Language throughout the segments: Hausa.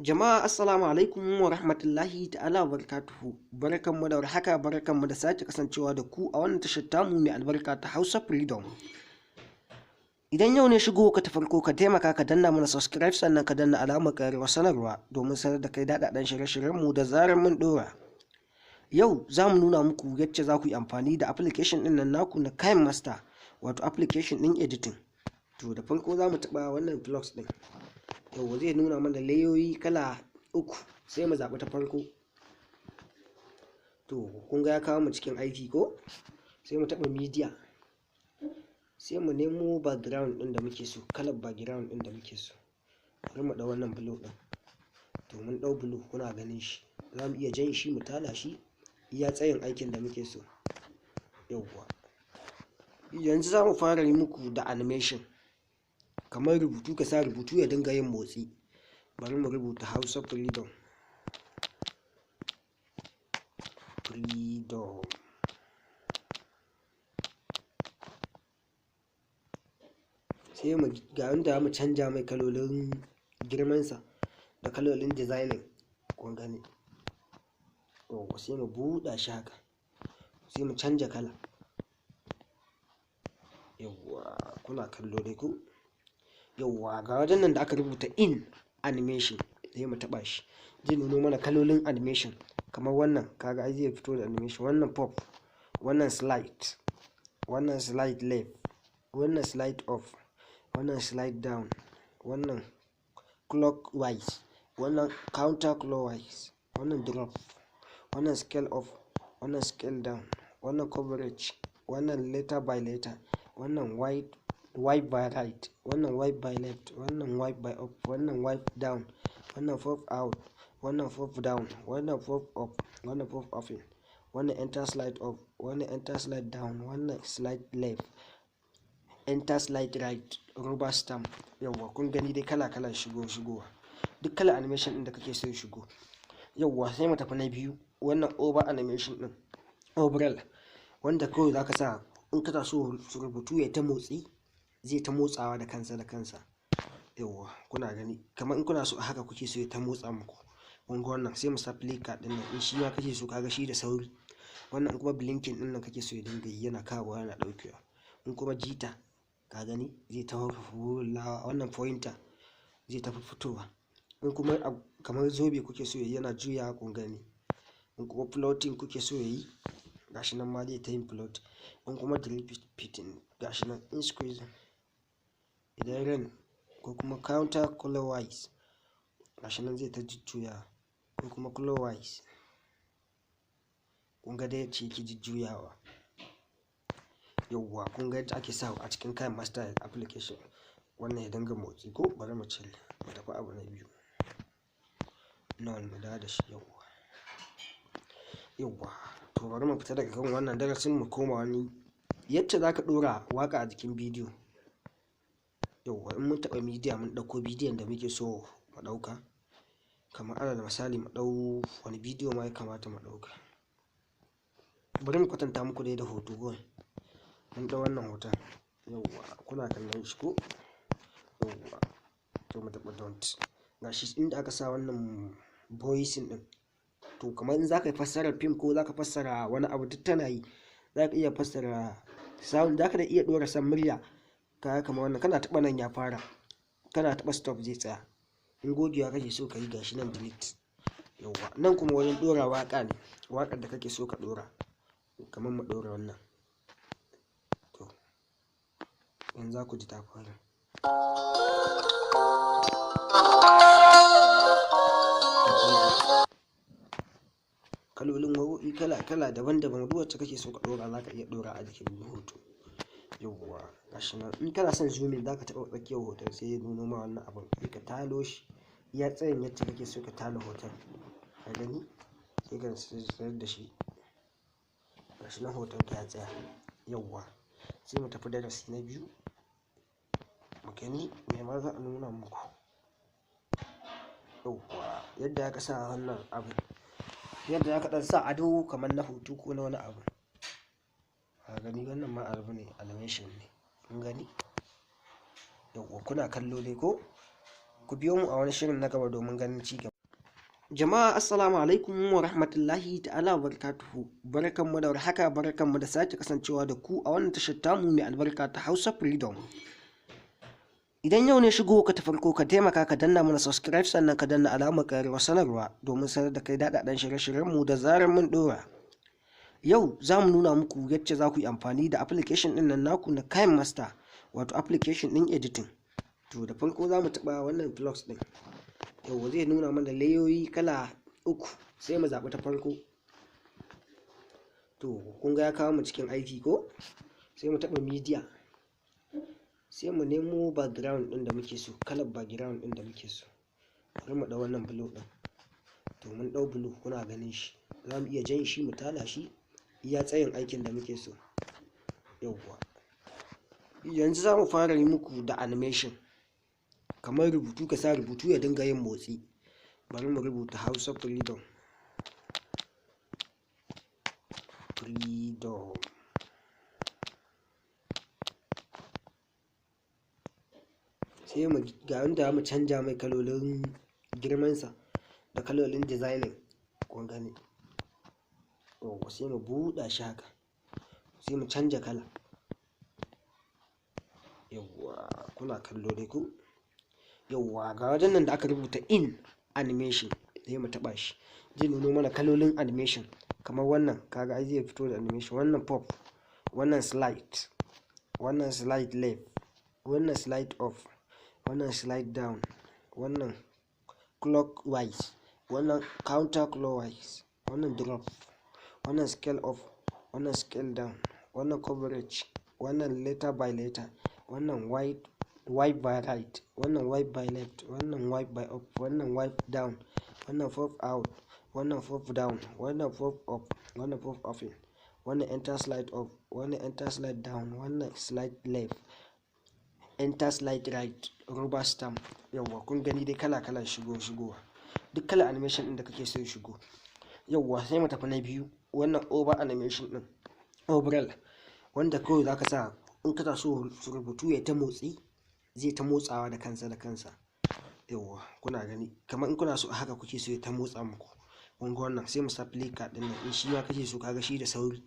Jama'a assalamu alaikum wa rahmatullahi ta'ala wa barakatuhu. Barkanmu da warhaka, barkanmu da sake kasancewa da ku a wannan tashar tamu mai albarka ta Hausa Freedom. Idan yau ne shigo ka ta farko, ka taimaka ka danna mana subscribe, sannan ka danna alamar ƙararrawar sanarwa domin sanar da kai daɗaɗɗen shirye-shiryenmu da zarar mun ɗora. Yau za mu nuna muku yadda za ku yi amfani da application ɗin nan naku na Kinemaster, wato application ɗin editing. To da farko za mu taɓa wannan blocks ɗin. Yau zai nuna mana layoyi kala uku, sai mu zaɓi ta farko. To kun ga ya kawo mu cikin aiki ko? Sai mu taɓa media, sai mu nemo background ɗin da muke so, kalar background ɗin da muke so. Bari mu ɗau wannan blue ɗin. To mun ɗau blue, kuna ganin shi, za mu iya jan shi mu tala shi iya tsayin aikin da muke so. Yauwa yanzu za mu fara yi muku da animation, kamar rubutu, ka sa rubutu ya dinga yin motsi. Bari mu rubuta Hausa Freedom. Sai mu ga inda mu canja mai kalolin girmansa da kalolin designing, kun gani. Sai mu buɗa shi haka, sai mu canja kala. Yawwa kuna kallo dai ko? Yawwa ga wajen nan da aka rubuta in animation, sai mu taɓa shi, zai nuno mana kalolin animation. Kamar wannan kaga ai zai fito da animation, wannan pop, wannan slide, wannan slide left, wannan slide off, wannan slide down, wannan clockwise, wannan counter clockwise, wannan drop, wannan scale up, wannan scale down, wannan coverage, wannan letter by letter, wannan wipe by right, wannan wipe by left, wannan wipe by up, wannan wipe down, wannan pop out, wannan pop down, wannan pop up, wannan pop up in, wannan enter slide up, wannan enter slide down, wannan slide left, enter slide right, rubber stamp. Yawwa kun gani dai kala shigowa, duk kala animation din da kake so ya shigo. Yawwa sai mu tafi na biyu, wannan over animation din, overall, wanda kawai zaka sa in kana so rubutu ya ta motsi, zai ta motsawa da kansa. Yawwa kuna gani, kamar in kuna so haka kuke so ya ta motsa muku. Kun ga wannan, sai mu sa flicker din nan, in shi ma kake so kaga shi da sauri. Wannan kuma blinking din nan kake so ya dinga yi, yana kawo yana daukewa. In kuma jita, ka gani zai ta hulawa, wannan pointer zai tafi fitowa. In kuma kamar zobe kuke so yayi, yana juyawa, kun gani. In kuma floating kuke so yayi, gashi nan ma zai ta yin float. In kuma repeating, gashi nan. In squeeze, idan rain ko kuma counter clockwise, gashi nan zai ta jujjuyawa. Ko kuma clockwise, kun ga dai yace yake jujjuyawa. Yawwa kun ga yadda ake sawa a cikin Kinemaster application, wannan ya dinga motsi ko. Bari mu cire, mu tafi abu na biyu, nan mu da shi. Yawwa to bari mu fita daga kan wannan darasin, mu koma wani yadda zaka dora waka a jikin bidiyo. Yawwa in mun taɓa media, mun ɗauko bidiyon da muke so mu ɗauka, kamar alal misali mu ɗau wani bidiyo ma ya kamata mu ɗauka. Bari mu kwatanta muku dai da hoto kawai. Mun ɗau wannan hoton, yawwa kuna kallon shi ko? Yawwa to mu taɓa don't, gashi inda aka sa wannan voicing ɗin. To kamar in zaka fassara film ko zaka fassara wani abu, duk tana yi. Zaka iya fassara sound, zaka da iya ɗora san murya. Kaga kamar wannan, kana taɓa nan ya fara, kana taɓa stop zai tsaya. In gogewa kake so ka yi, gashi nan delete. Yawwa nan kuma wajen ɗora waƙa ne, waƙar da kake so ka ɗora. Kamar mu ɗora wannan, to yanzu za ku ji ta fara. Kalolin waƙoƙi kala daban-daban, duk wacce kake so ka ɗora za ka iya ɗora a jikin hoto. Yawwa gashi nan. In kana son zooming, za ka taɓa tsakiyar hoton, sai ya nuno ma wannan abin, sai ka talo shi iya tsayin yadda kake so ka talo hoton. Ka gani, sai ka sayar da shi, gashi nan hoton ka ya tsaya. Yawwa sai mu tafi darasi na biyu, mu gani me ma za a nuna muku. Yawwa yadda aka sa wannan abu, yadda aka ɗan sa ado kamar na hoto ko na wani abu. Ka gani wannan ma abu ne, animation ne, kun gani. Yawwa kuna kallo dai ko? ku biyo mu a wani shirin na gaba domin ganin ci gaba. Jama'a assalamu alaikum wa rahmatullahi ta'ala wa barakatuhu. Barkanmu da warhaka, barkanmu da sake kasancewa da ku a wannan tashar tamu mai albarka ta Hausa Freedom. Idan yau ne shigo ka ta farko, ka taimaka ka danna mana subscribe, sannan ka danna alamar ƙararrawar sanarwa domin sanar da kai daɗaɗɗen shirye-shiryenmu da zarar mun ɗora. Yau za mu nuna muku yadda za ku yi amfani da application ɗin nan naku na Kinemaster, wato application ɗin editing. To da farko za mu taɓa wannan blocks ɗin. Yau zai nuna mana layoyi kala 3, sai mu zaɓi ta farko. To kun ga ya kawo mu cikin aiki ko? Sai mu taɓa media, sai mu nemo background ɗin da muke so, kalar background ɗin da muke so. Bari mu ɗau wannan blue ɗin. To mun ɗau blue, kuna ganin shi, za mu iya jan shi mu tala shi iya tsayin aikin da muke so. Yauwa yanzu za mu fara yi muku da animation, kamar rubutu, ka sa rubutu ya dinga yin motsi. Bari mu rubuta Hausa Freedom. Sai mu ga inda mu canja mai kalolin girmansa da kalolin designing, kun gani. Sai mu buɗa shi haka, sai mu canja kala. Yawwa kuna kallo dai ku. Yawwa ga wajen nan da aka rubuta in animation, sai mu taɓa shi, zai nuno mana kalolin animation kamar wannan. Kaga ai zai fito da animation, wannan pop, wannan slide, wannan slide left, wannan slide off, wannan slide down, wannan clockwise, wannan counter clockwise, wannan drop, wannan scale up, wannan scale down, wannan coverage, wannan letter by letter, wannan wipe by right, wannan wipe by left, wannan wipe by up, wannan wipe down, wannan pop out, wannan pop down, wannan pop up, wannan pop off, wannan enter slide up, wannan enter slide down, wannan slide left, enter slide right, rubber stamp. Yawwa kun gani dai kala shigowa, duk kala animation din da kake so ya shigo. Yawwa sai mu tafi na biyu, wannan over animation din, overall, wanda kawai zaka sa in kana so rubutu ya ta motsi, zai ta motsawa da kansa. Yawwa kuna gani, kamar in kuna so haka kuke so ya ta motsa muku. Kun ga wannan, sai mu sa play card din nan, in shi ma kake so, kaga shi da sauri.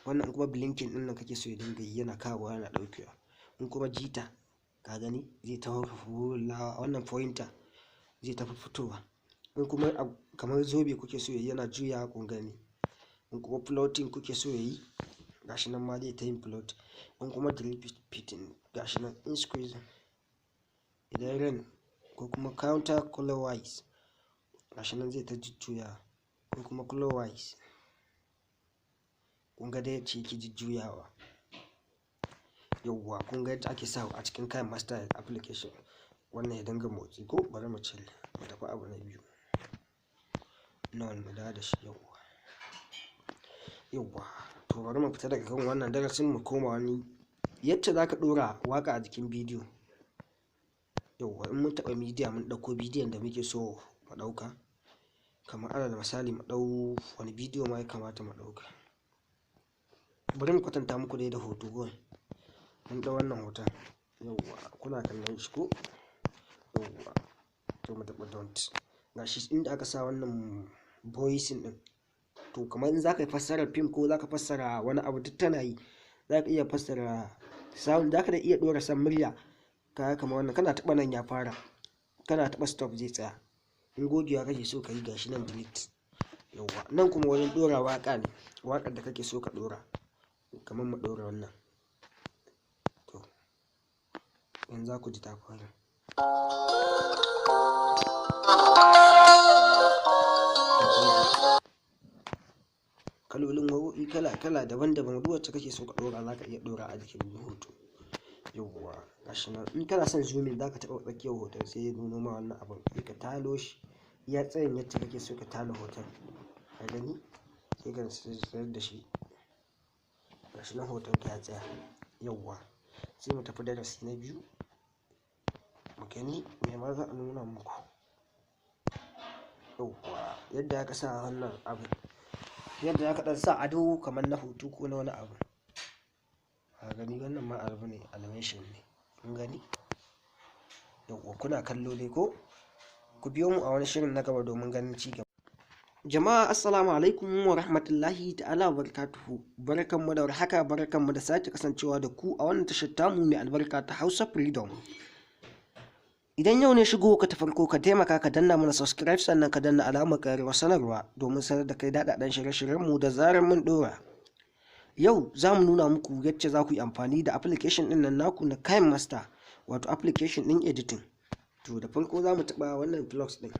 Wannan kuma blinking din nan kake so ya dinga yi, yana kawo yana daukewa. In kuma jita, ka gani zai ta hula, wannan pointer zai ta fitowa. In kuma kamar zobe kuke so yayi, yana juya, kun gani. In kuma floating kuke so yayi, gashi nan ma zai ta yin float. In kuma repeating, gashi nan in squeeze, idan rain ko kuma counter clockwise, gashi nan zai ta jujjuya, ko kuma clockwise. Kun ga dai yadda yake jujjuyawa. Yawwa kun ga yadda ake sawa a cikin Kinemaster application, wannan ya dinga motsi ko. Bari mu cire, mu tafi abu na biyu, mu da shi. Yawwa to bari mu fita daga kan wannan darasin, mu koma wani yadda zaka ɗora waka a jikin bidiyo. Yawwa in mun taɓa media, mun ɗauko bidiyon da muke so mu ɗauka, kamar alal misali mu ɗau wani bidiyo ma ya kamata mu ɗauka. Bari mu kwatanta muku dai da hoto kawai. Mun ɗau wannan hoton, yawwa kuna kallon shi ko. Yawwa to mu taɓa don't, gashi inda aka sa wannan voicing ɗin. To kamar in zaka fassara film ko zaka fassara wani abu, duk tana yi. Zaka iya fassara sound, zaka da iya ɗora san murya. Kaga kamar wannan, kana taɓa nan ya fara, kana taɓa stop zai tsaya. In gogewa kake so ka yi, gashi nan delete. Yawwa nan kuma wajen ɗora waka ne, waƙar da kake so ka ɗora. Kamar mu ɗora wannan, to yanzu za ku ji ta fara. Kalolin waƙoƙi kala daban-daban, duk wacce kake so ka ɗora za ka iya ɗora a jikin hoto. Yawwa gashi nan, in kana son zooming za ka taɓa tsakiyar hoton, sai ya nuno ma wannan abin, sai ka talo shi iya tsayin yadda kake so ka talo hoton. Ka gani, sai ka tsayar da shi, gashi nan hoton ka ya tsaya. Yawwa sai mu tafi darasi na biyu, mu gani me ma za a nuna muku. Yawwa yadda aka sa wannan abu, yadda aka ɗan sa ado kamar na hoto ko na wani abu. Ka gani wannan ma abu ne, animation ne, kun gani. Yawwa kuna kallo dai ko? Ku biyo mu a wani shirin na gaba domin ganin ci gaba. Jama'a assalamu alaikum wa rahmatullahi ta'ala wa barakatuhu. Barkanmu da warhaka, barkanmu da sake kasancewa da ku a wannan tashar tamu mai albarka ta Hausa Freedom. Idan yau ne shigo ka ta farko, ka taimaka ka danna mana subscribe, sannan ka danna alamar ƙararrawar sanarwa domin sanar da kai daɗaɗɗen shirye-shiryenmu da zarar mun ɗora. Yau za mu nuna muku yadda za ku yi amfani da application ɗin nan naku na Kinemaster, wato application ɗin editing. To da farko za mu taɓa wannan blocks ɗin.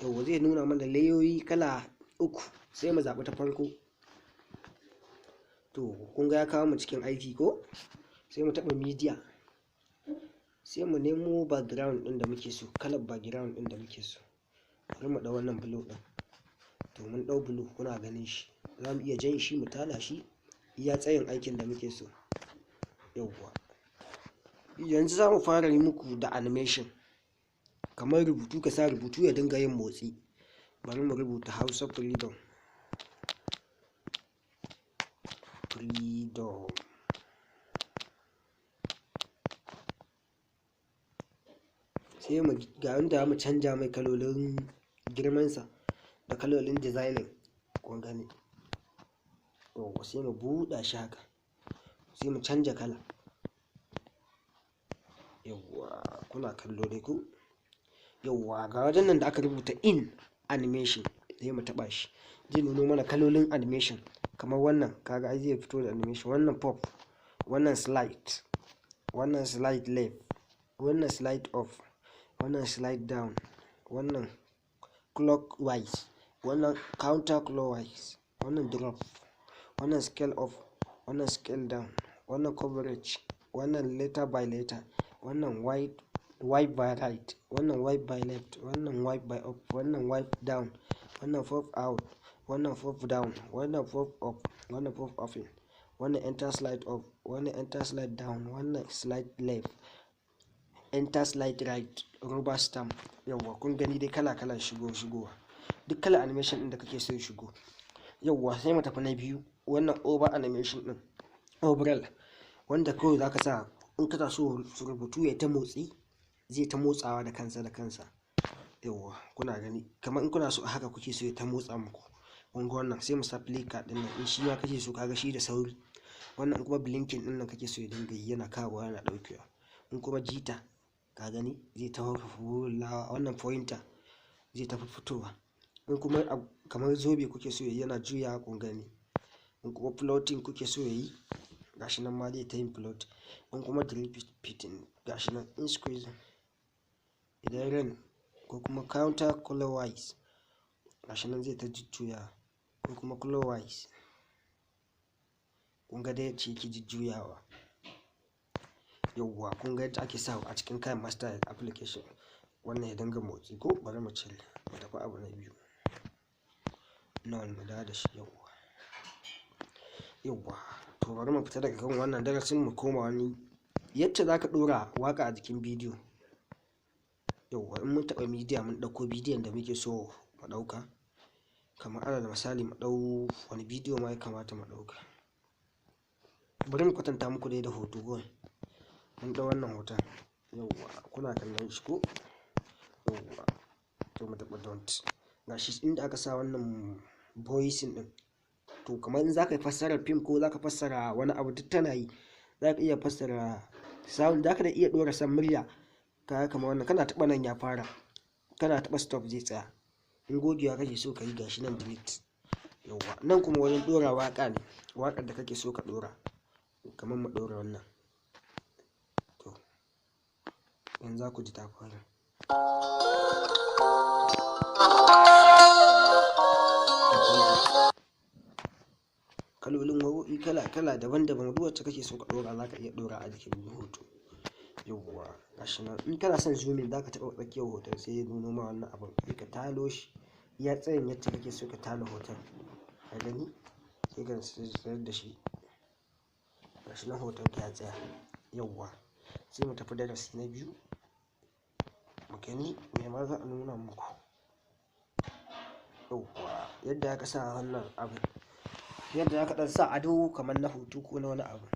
Yau zai nuna mana layoyi kala 3, sai mu zaɓi ta farko. To kun ga ya kawo mu cikin aiki ko? Sai mu taɓa media, sai mu nemo background ɗin da muke so, kalar background ɗin da muke so. Bari mu ɗau wannan blue ɗin. To mun ɗau blue, kuna ganin shi, za mu iya jan shi mu tala shi iya tsayin aikin da muke so. Yauwa yanzu za mu fara yi muku da animation, kamar rubutu, ka sa rubutu ya dinga yin motsi. Bari mu rubuta Hausa Freedom. Sai mu ga inda mu canja mai kalolin girmansa da kalolin designing, kun gani. Yauwa sai mu buɗa shi haka, sai mu canja kala. Yauwa kuna kallo dai ku? Yauwa ga wajen nan da aka rubuta in animation, sai mu taɓa shi. Zai nuno mana kalolin animation kamar wannan, kaga ai zai fito da animation. Wannan pop, wannan slide, wannan slide left, wannan slide off, wannan slide down, wannan clockwise, wannan counter clockwise, wannan drop, wannan scale up, wannan scale down, wannan coverage, wannan letter by letter, wannan wipe by right, wannan wipe by left, wannan wipe by up, wannan wipe down, wannan pop out, wannan pop down, wannan pop up, wannan pop off, wannan enter slide up, wannan enter slide down, wannan slide left, enter slide right, rubber stamp. Yawwa kun gani dai kala shigowa, duk kala animation din da kake so ya shigo. Yawwa sai mu tafi na biyu, wannan over animation din, overall, wanda kawai zaka sa in kana so rubutu ya ta motsi, zai ta motsawa da kansa. Yawwa kuna gani, kamar in kuna so haka kuke so ya ta motsa muku. Kun ga wannan, sai mu sa play card din nan, in shi ma kake so, kaga shi da sauri. Wannan kuma blinking din nan kake so ya dinga yi, yana kawowa yana daukewa. In kuma jita, ka gani zai ta hulawa, wannan pointer zai ta fitowa. In kuma kamar zobe kuke so yana juyawa, kun gani. In kuma floating kuke so yayi, gashi nan ma zai ta yin float. In kuma repeating, gashi nan in squeeze, idan rain ko kuma counter clockwise, gashi nan zai ta jujjuyawa, ko kuma clockwise, kun ga dai ce ki jujjuyawa. Yauwa kun ga yadda ake sawa a cikin Kinemaster application, wannan ya dinga motsi ko. Bari mu cire, mu tafi abu na biyu, nan mu da shi. Yauwa to bari mu fita daga kan wannan darasin, mu koma wani yadda zaka ɗora waka a jikin bidiyo. Yauwa in mun taɓa media, mun ɗauko bidiyon da muke so mu ɗauka, kamar alal misali mu ɗau wani bidiyo ma ya kamata mu ɗauka. Bari mu kwatanta muku dai da hoto kawai. Mun ɗau wannan hoton, yauwa kuna kallon shi ko? Yauwa to mu taɓa don't, gashi inda aka sa wannan voicing ɗin. To kamar in zaka fassara fim ko zaka fassara wani abu, duk tana yi. Zaka iya fassara sound, zaka da iya ɗora san murya. Kaga kamar wannan, kana taɓa nan ya fara, kana taɓa stop zai tsaya. In gogewa kake so ka yi, gashi nan delete. Yauwa nan kuma wajen ɗora waka ne, waƙar da kake so ka ɗora. Kamar mu ɗora wannan, to yanzu za ku ji ta fara. Kalolin waƙoƙi kala daban-daban, duk wacce kake so ka ɗora za ka iya ɗora a jikin hoto. Yauwa gashi nan, in kana son zooming za ka taɓa tsakiyar hoton, sai ya nuno ma wannan abin, sai ka talo shi iya tsayin yadda kake so ka talo hoton. Ka gani, sai ka sayar da shi, gashi nan hoton ka ya tsaya. Yauwa sai mu tafi darasi na biyu, mu gani me ma za a nuna muku. Yauwa yadda aka sa wannan abu, yadda aka ɗan sa ado kamar na hoto ko na wani abu.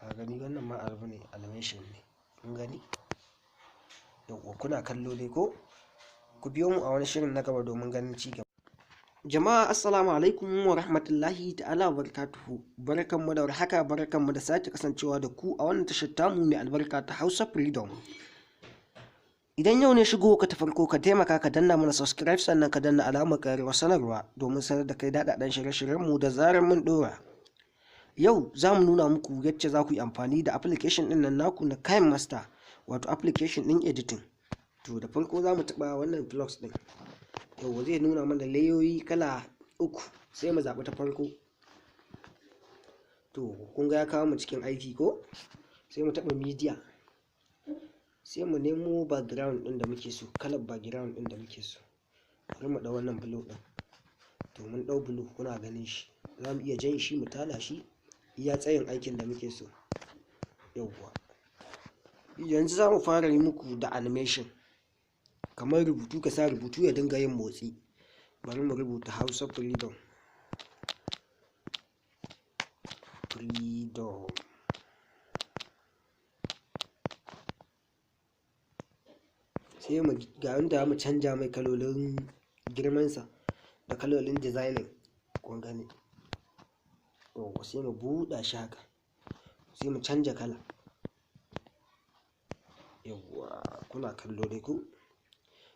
Ka gani wannan ma abu ne, animation ne, kun gani. Yawwa kuna kallo dai ko? Ku biyo mu a wani shirin na gaba domin ganin ci gaba. Jama'a assalamu alaikum wa rahmatullahi ta'ala wa barakatuhu. Barkanmu da warhaka, barkanmu da sake kasancewa da ku a wannan tashar tamu mai albarka ta Hausa Freedom. Idan yau ne shigo ka ta farko, ka taimaka ka danna mana subscribe, sannan ka danna alamar ƙararrawar sanarwa domin sanar da kai daɗaɗɗen shirye-shiryenmu da zarar mun ɗora. Yau za mu nuna muku yadda za ku yi amfani da application ɗin nan naku na Kinemaster, wato application ɗin editing. To da farko za mu taɓa wannan blocks ɗin. Yau zai nuna mana layoyi kala 3, sai mu zaɓi ta farko. To kun ga ya kawo mu cikin aiki ko? Sai mu taɓa media, sai mu nemo background ɗin da muke so, kalar background ɗin da muke so. Bari mu ɗau wannan blue ɗin. To mun ɗau blue, kuna ganin shi, za mu iya jan shi mu tala shi iya tsayin aikin da muke so. Yauwa yanzu za mu fara yi muku da animation, kamar rubutu, ka sa rubutu ya dinga yin motsi. Bari mu rubuta Hausa Freedom. Sai mu ga wanda mu canja mai kalolin girmansa da kalolin designing, kun gani. Sai mu buɗa shi haka, sai mu canja kala. Yawwa kuna kallo dai ku?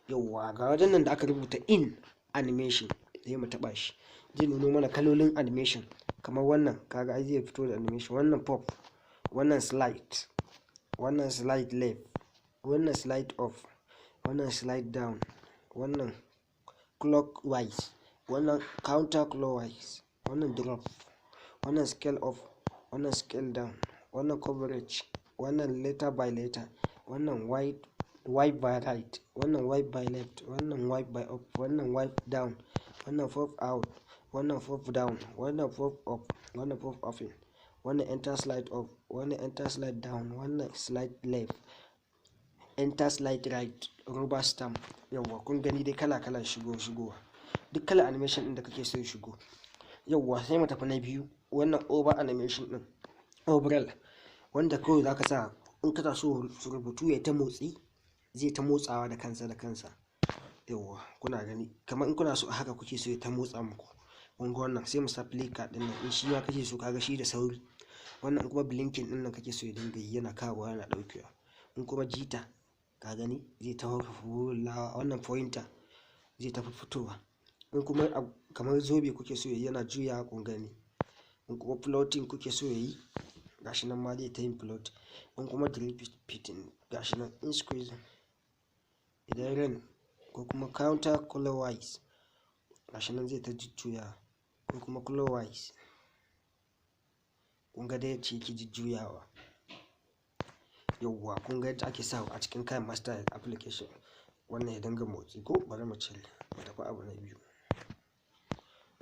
Yawwa ga wajen nan da aka rubuta in animation, sai mu taɓa shi. Zai nuno mana kalolin animation kamar wannan, kaga ai zai fito da animation. Wannan pop, wannan slide, wannan slide left, wannan slide up, wannan slide down, wannan clockwise, wannan counter clockwise, wannan drop, wannan scale up, wannan scale down, wannan coverage, wannan letter by letter, wannan wipe by right, wannan wipe by left, wannan wipe by up, wannan wipe down, wannan pop out, wannan pop down, wannan pop up, wannan pop up, wannan enter slide up, wannan enter slide down, wannan slide left, enter slide right, rubber stamp. Yawwa kun gani dai kala shigowa, duk kala animation din da kake so ya shigo. Yawwa sai mu tafi na biyu, wannan over animation din, overall, wanda kawai zaka sa in kana so rubutu ya ta motsi, zai ta motsawa da kansa. Yawwa kuna gani, kamar in kuna so a haka kuke so ya ta motsa muku. Kun ga wannan, sai mu sa play card din nan, in shi ma kake so, kaga shi da sauri. Wannan kuma blinking din nan kake so ya dinga yi, yana kawowa yana daukewa. In kuma jita, ka gani zai ta hulawa. Wannan pointer zai ta fitowa. In kuma kamar zobe kuke so yayi, yana juyawa, kun gani. In kuma floating kuke so yayi, gashi nan ma zai ta yin float. In kuma repeating, gashi nan. In squeezing, idan rain ko kuma counter clockwise, gashi nan zai ta jujjuyawa, ko kuma clockwise. Kun ga dai ce ki jujjuyawa. Yawwa kun ga yadda ake sawa a cikin Kinemaster application, wannan ya dinga motsi ko. Bari mu cire, mu tafi abu na biyu.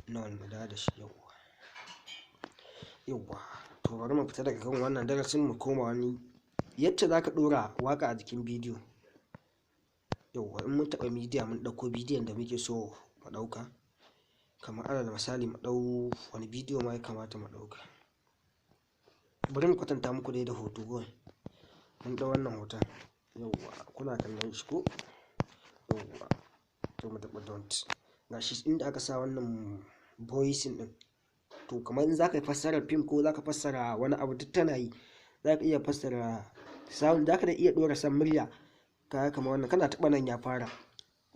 Nan mu da shi. Yawwa to bari mu fita daga kan wannan darasin, mu koma wani yadda zaka dora waka a jikin bidiyo. Yawwa in mun taɓa media, mun ɗauko bidiyon da muke so mu ɗauka, kamar alal misali mu ɗau wani bidiyo ma ya kamata mu ɗauka. Bari mu kwatanta muku dai da hoto kawai. Mun ɗau wannan hoton, yawwa kuna kallon shi ko? Yawwa to mu taɓa don't, gashi inda aka sa wannan voicing ɗin. To kamar in zaka fassara film ko zaka fassara wani abu, duk tana yi. Zaka iya fassara sound, zaka da iya ɗora san murya. Kaga kamar wannan, kana taɓa nan ya fara,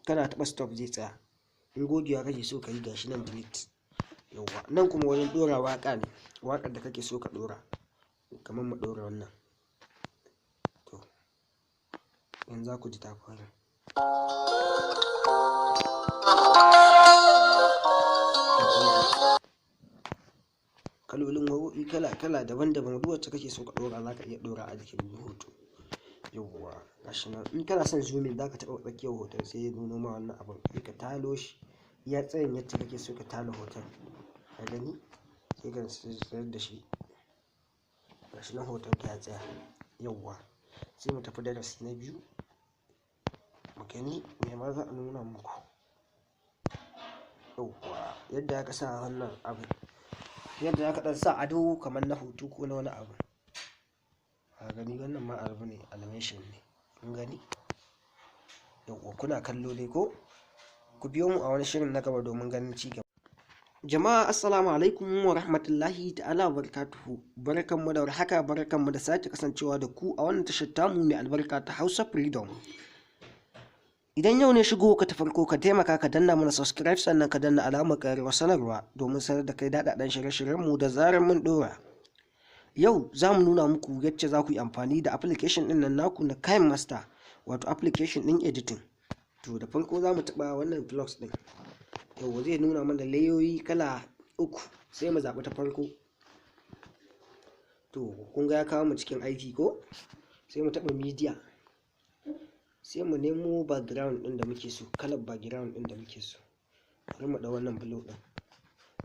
kana taɓa stop zai tsaya. In gogewa kake so ka yi, gashi nan delete. Yawwa nan kuma wajen ɗora waƙa ne, waƙar da kake so ka ɗora. Kamar mu ɗora wannan. To yanzu za ku ji ta fara. Kalolin waƙoƙi kala daban-daban, duk wacce kake so ka ɗora za ka iya ɗora a jikin hoto. Yawwa gashi nan. In kana son zooming, za ka taɓa tsakiyar hoton, sai ya nuno ma wannan abin, sai ka talo shi iya tsayin yadda kake so ka talo hoton. Ka gani, sai ka sayar da shi, gashi nan hoton ka ya tsaya. Yawwa sai mu tafi darasi na biyu, mu gani me ma za a nuna muku. Yawwa yadda aka sa wannan abin, yadda aka ɗan sa ado kamar na hoto ko na wani abu. Ka gani wannan ma abu ne, animation ne, kun gani. Yawwa kuna kallo dai ko? Ku biyo mu a wani shirin na gaba domin ganin ci gaba. Jama'a assalamu alaikum wa rahmatullahi ta'ala wa barakatuhu. Barkanmu da warhaka, barkanmu da sake kasancewa da ku a wannan tashar tamu mai albarka ta Hausa Freedom. Idan yau ne shigo ka ta farko, ka taimaka ka danna mana subscribe, sannan ka danna alamar ƙararrawar sanarwa domin sanar da kai daɗaɗɗen shirye-shiryenmu da zarar mun ɗora. Yau za mu nuna muku yadda za ku yi amfani da application ɗin nan naku na Kinemaster, wato application ɗin editing. To da farko za mu taɓa wannan blocks ɗin. Yau zai nuna mana layoyi kala 3, sai mu zaɓi ta farko. To kun ga ya kawo mu cikin aiki ko? Sai mu taɓa media, sai mu nemo background ɗin da muke so, kalar background ɗin da muke so. Bari mu ɗau wannan blue ɗin.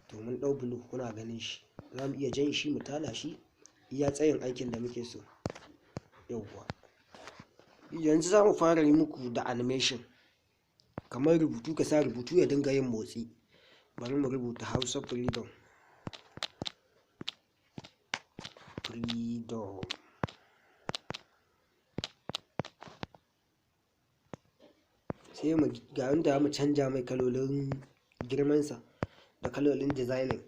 To mun ɗau blue, kuna ganin shi. Za mu iya jan shi mu tala shi iya tsayin aikin da muke so. Yauwa. Yanzu za mu fara yi muku da animation. Kamar rubutu, ka sa rubutu ya dinga yin motsi. Bari mu rubuta Hausa Freedom. Freedom. Sai mu ga inda mu canja mai kalolin girmansa da kalolin designing.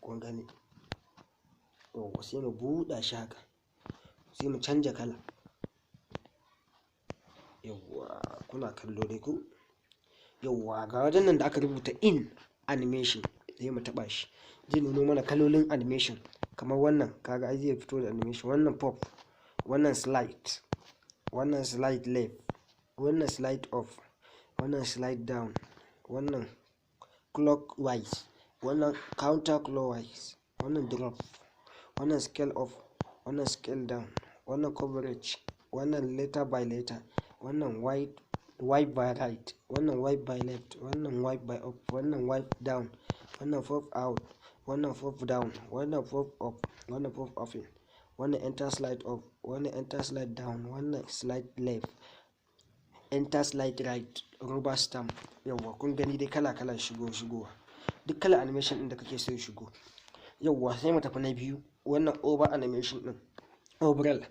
Kun gani? Yauwa sai mu buɗa shi haka. Sai mu canja kala. Yauwa kuna kallo dai ku? Yauwa ga wajen nan da aka rubuta in animation, sai mu taɓa shi. Zai nuno mana kalolin animation kamar wannan, kaga ai zai fito da animation. Wannan pop, wannan slide, wannan slide left, wannan slide up, wannan slide down, wannan clockwise, wannan counter clockwise, wannan drop, wannan scale up, wannan scale down, wannan coverage, wannan letter by letter, wannan wipe by right, wannan wipe by left, wannan wipe by up, wannan wipe down, wannan pop out, wannan pop down, wannan pop up, wannan pop up, wannan enter slide up, wannan enter slide down, wannan slide left, enter slide right, rubber stamp. Yawwa kun gani dai kala shigowa. Duk kala animation din da kake so ya shigo. Yawwa sai mu tafi na biyu. Wannan over animation din, overall,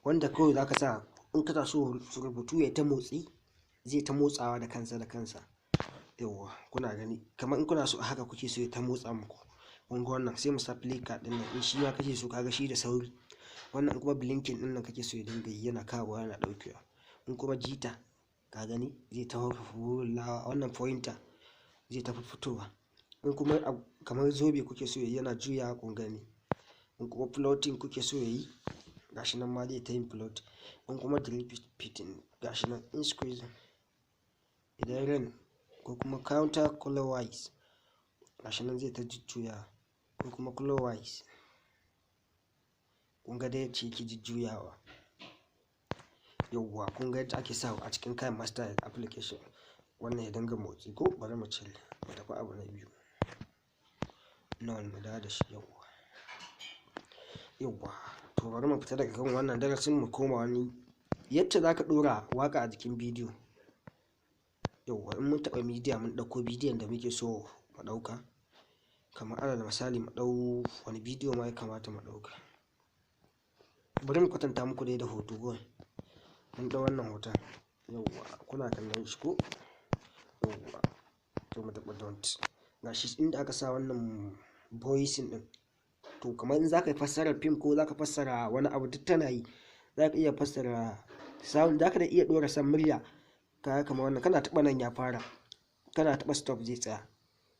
wanda kawai zaka sa in kana so rubutu ya ta motsi, zai ta motsawa da kansa. Yawwa kuna gani, kamar in kuna so haka kuke so ya ta motsa muku. Kun ga wannan, sai mu sa flicker din nan, in shi ma kake so kaga shi da sauri. Wannan kuma blinking din nan kake so ya dinga yi, yana kawo yana daukewa. In kuma jita, ka gani zai ta hulawa. Wannan pointer zai ta fitowa. In kuma kamar zobe kuke so yayi, yana juyawa, kun gani. In kuma floating kuke so yayi, gashi nan ma zai ta yin float. In kuma drip fitting, gashi nan. In squeeze, idan rain ko kuma counter clockwise, gashi nan zai ta jujjuyawa. Ko kuma clockwise, kun ga dai yace yake jujjuyawa. Yauwa kun ga yadda ake sawa a cikin Kinemaster application. Wannan ya dinga motsi ko? Bari mu cire, mu tafi abu na biyu. Nan mu da shi. Yauwa to bari mu fita daga kan wannan darasin mu koma wani. Yadda zaka ɗora waka a jikin bidiyo. Yauwa in mun taɓa media, mun ɗauko bidiyon da muke so mu ɗauka. Kamar alal misali mu ɗau wani bidiyo ma ya kamata mu ɗauka. Bari mu kwatanta muku dai da hoto kawai. Mun ɗau wannan hoton. Yauwa kuna kallon shi ko? Yauwa to mu taɓa don't. Gashi inda aka sa wannan voicing ɗin. To kamar in zaka yi fassarar film ko zaka fassara wani abu, duk tana yi. Zaka iya fassara sound, zaka da iya ɗora san murya. Kaga kamar wannan, kana taɓa nan ya fara, kana taɓa stop zai tsaya.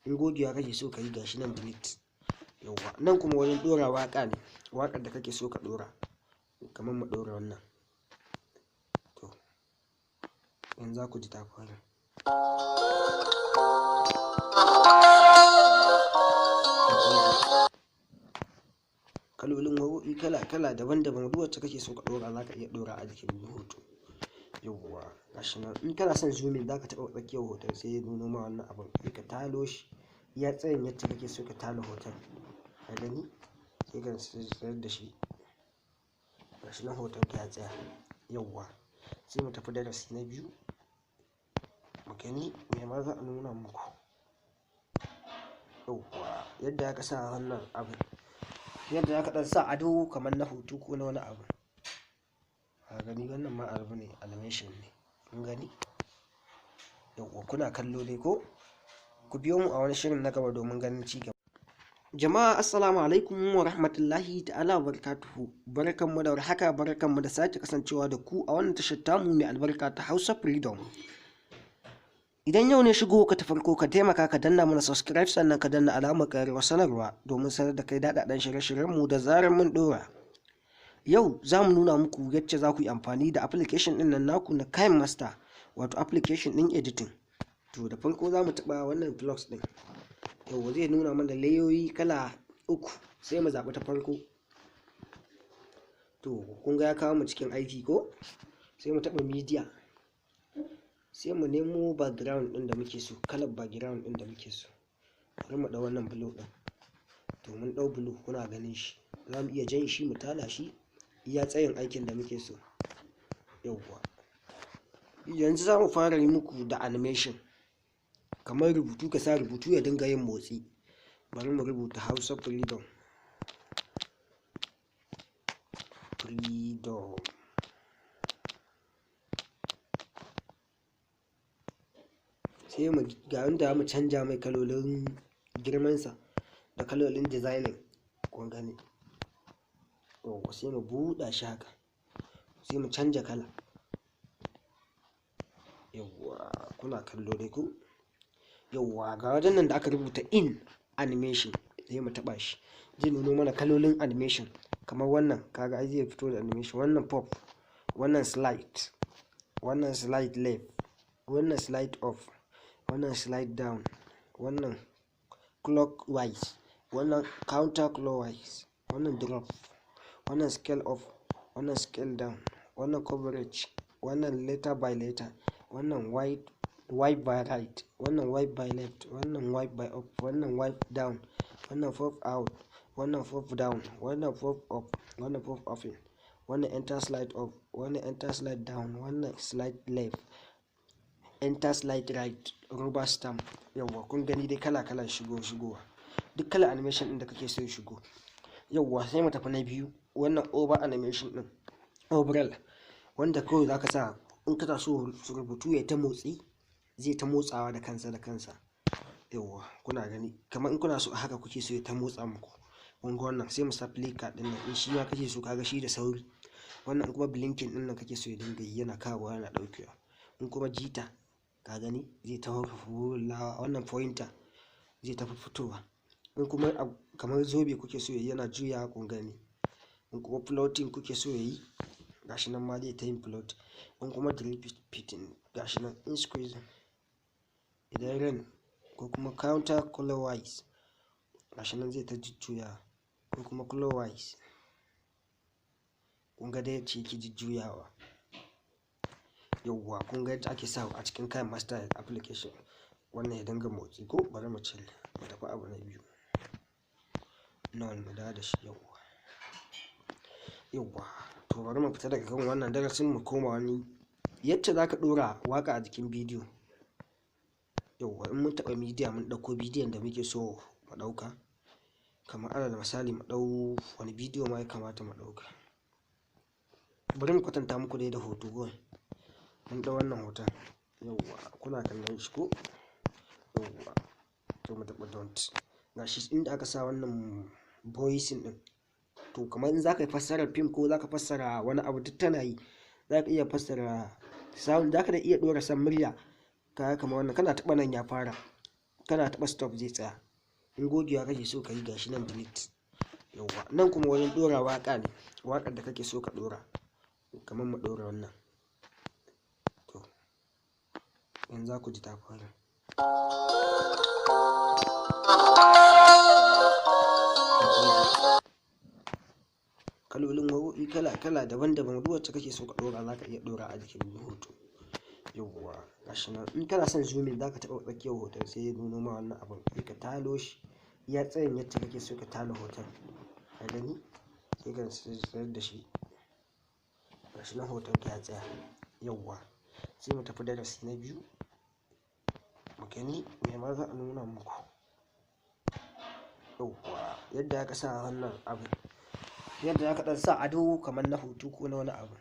In gogewa kake so ka yi, gashi nan delete. Yauwa nan kuma wajen ɗora waƙa ne, waƙar da kake so ka ɗora. Kamar mu ɗora wannan. To yanzu za ku ji ta fara. Kalolin waƙoƙi kala daban-daban, duk wacce kake so ka ɗora zaka iya ɗora a jikin hoto. Yauwa gashi nan. In kana son zooming, zaka taɓa tsakiyar hoton sai ya nuno ma wannan abun, sai ka talo shi iya tsayin yadda kake so ka talo hoton. Ka gani? Sai ka tsayar da shi. Gashi nan hoton ka ya tsaya. Yauwa sai mu tafi darasi na biyu. Mu gani me ma za a nuna muku. Yauwa yadda aka sa wannan abu, yadda aka ɗan sa ado kamar na hoto ko na wani abu. Ka gani wannan ma abu ne, animation ne. Kun gani? Yawwa kuna kallo dai ko? Ku biyo mu a wani shirin na gaba domin ganin ci gaba. Jama'a assalamu alaikum wa rahmatullahi ta'ala wa barakatuhu. Barkanmu da warhaka, barkanmu da sake kasancewa da ku a wannan tashar tamu mai albarka ta Hausa Freedom. Idan yau ne shigo ka ta farko, ka taimaka ka danna mana subscribe, sannan ka danna alamar ƙararrawar sanarwa domin sanar da kai daɗaɗɗen shirye-shiryenmu da zarar mun ɗora. Yau za mu nuna muku yadda za ku yi amfani da application ɗin nan naku na Kinemaster, wato application ɗin editing. To da farko za mu taɓa wannan blocks ɗin. Yau zai nuna mana layoyi kala 3, sai mu zaɓi ta farko. To kun ga ya kawo mu cikin aiki ko? Sai mu taɓa media, sai mu nemo background ɗin da muke so, kalar background ɗin da muke so. Bari mu ɗau wannan blue ɗin. To mun ɗau blue, kuna ganin shi. Za mu iya jan shi mu tala shi iya tsayin aikin da muke so. Yauwa yanzu za mu fara yi muku da animation, kamar rubutu, ka sa rubutu ya dinga yin motsi. Bari mu rubuta Hausa Freedom. Sai mu ga inda mu canja mai kalolin girmansa da kalolin designing, kun gani. Sai mu buɗa shi haka, sai mu canja kala. Yawwa kuna kallo dai ku? Yawwa ga wajen nan da aka rubuta in animation, sai mu taɓa shi. Zai nuno mana kalolin animation kamar wannan, kaga ai zai fito da animation. Wannan pop, wannan slide, wannan slide left, wannan slide off, wannan slide down, wannan clockwise, wannan counter clockwise, wannan drop, wannan scale up, wannan scale down, wannan coverage, wannan letter by letter, wannan wipe by right, wannan wipe by left, wannan wipe by up, wannan wipe down, wannan pop out, wannan pop down, wannan pop up, wannan pop up in, wannan enter slide up, wannan enter slide down, wannan slide left, enter slide right, rubber stamp. Yawwa kun gani dai kala-kala shigowa, duk kala animation din da kake so ya shigo. Yawwa sai mu tafi na biyu, wannan over animation din, overall, wanda kawai zaka sa in kana so rubutu ya ta motsi, zai ta motsawa da kansa. Yawwa kuna gani, kamar in kuna so haka kuke so ya ta motsa muku. Kun ga wannan, sai mu sa flicker din nan, in shi ma kake so kaga shi da sauri. Wannan kuma blinking din nan kake so ya dinga yi, yana kawo yana daukewa. In kuma jita, ka gani zai ta hulawa. Wannan pointer zai ta fitowa. In kuma kamar zobe kuke so yayi, yana juyawa, kun gani. In kuma floating kuke so yayi, gashi nan ma zai ta yin float. In kuma repeating, gashi nan. In squeezing, idan rain ko kuma counter clockwise, gashi nan zai ta jujjuyawa, ko kuma clockwise, kun ga dai yace yake jujjuyawa. Yawwa kun ga yadda ake sa a cikin Kinemaster application, wannan ya dinga motsi ko. Bari mu cire, mu tafi abu na biyu. Mu da shi. Yawwa to bari mu fita daga kan wannan darasin, mu koma wani yadda zaka ɗora waka a jikin bidiyo. Yawwa in mun taɓa media, mun ɗauko bidiyon da muke so mu ɗauka, kamar alal misali mu ɗau wani bidiyo ma ya kamata mu ɗauka. Bari mu kwatanta muku dai da hoto kawai. Mun ɗau wannan hoton, yawwa kuna kallon shi ko? Yawwa to mu taɓa don't, gashi inda aka sa wannan voicing ɗin. To kamar in zaka fassara film ko zaka fassara wani abu, duk tana yi. Zaka iya fassara sound, zaka da iya ɗora san murya. Kaga kamar wannan, kana taɓa nan ya fara, kana taɓa stop zai tsaya. In gogewa kake so ka yi, gashi nan delete. Yawwa nan kuma wajen ɗora waƙa ne, waƙar da kake so ka ɗora. Kamar mu ɗora wannan. To yanzu za ku ji ta fara. Kalolin waƙoƙi kala-kala daban-daban, duk wacce kake so ka ɗora za ka iya ɗora a jikin hoto. Yawwa gashi nan. In kana son zooming, za ka taɓa tsakiyar hoton, sai ya nuno ma wannan abin, sai ka talo shi iya tsayin yadda kake so ka talo hoton. Ka gani, sai ka tsayar da shi, gashi nan hoton ka ya tsaya. Yawwa sai mu tafi darasi na biyu, mu gani me ma za a nuna muku. Yawwa yadda aka sa wannan abu, yadda aka ɗan sa ado kamar na hoto ko na wani abu.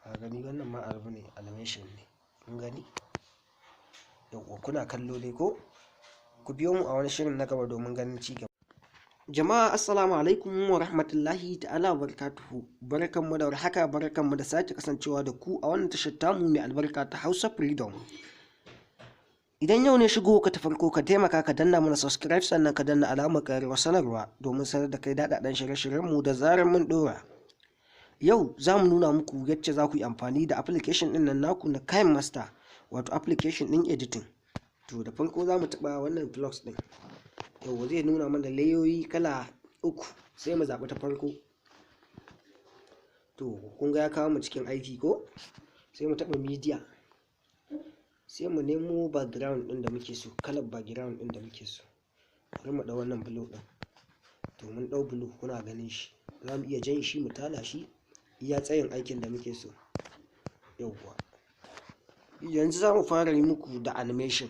Ka gani wannan ma abu ne, animation ne, kun gani. Yawwa kuna kallo dai ko? Ku biyo mu a wani shirin na gaba domin ganin ci gaba. Jama'a assalamu alaikum wa rahmatullahi ta'ala wa barakatuhu. Barkanmu da warhaka, barkanmu da sake kasancewa da ku a wannan tashar tamu mai albarka ta Hausa Freedom. Idan yau ne shigo ka ta farko, ka taimaka ka danna mana subscribe, sannan ka danna alamar ƙararrawar sanarwa domin sanar da kai daɗaɗɗen shirye-shiryenmu da zarar mun ɗora. Yau za mu nuna muku yadda za ku yi amfani da application ɗin nan naku na Kinemaster, wato application ɗin editing. To da farko za mu taɓa wannan blocks ɗin. Yau zai nuna mana layoyi kala 3, sai mu zaɓi ta farko. To kun ga ya kawo mu cikin aiki ko? Sai mu taɓa media, sai mu nemo background ɗin da muke so, kalar background ɗin da muke so. Bari mu ɗau wannan blue ɗin. To mun ɗau blue, kuna ganin shi, za mu iya jan shi mu tala shi iya tsayin aikin da muke so. Yauwa yanzu za mu fara yi muku da animation,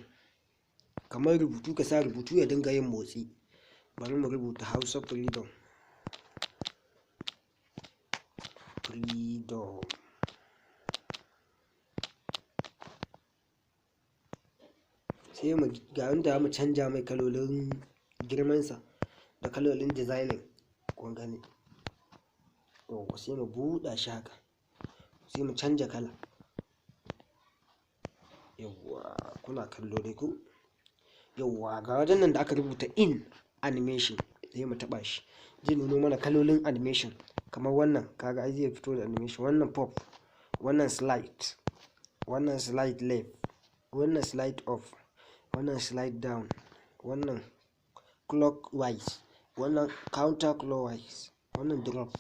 kamar rubutu, ka sa rubutu ya dinga yin motsi. Bari mu rubuta Hausa Freedom. Sai mu ga inda mu canja mai kalolin girmansa da kalolin designing, kun gani. Sai mu buɗa shi haka, sai mu canja kala. Yawwa kuna kallo dai ko? Yawwa ga wajen nan da aka rubuta in animation, sai mu taɓa shi, zai nuno mana kalolin animation kamar wannan. Kaga ai zai fito da animation, wannan pop, wannan slide, wannan slide left, wannan slide up, wannan slide down, wannan clockwise, wannan counter clockwise, wannan drop,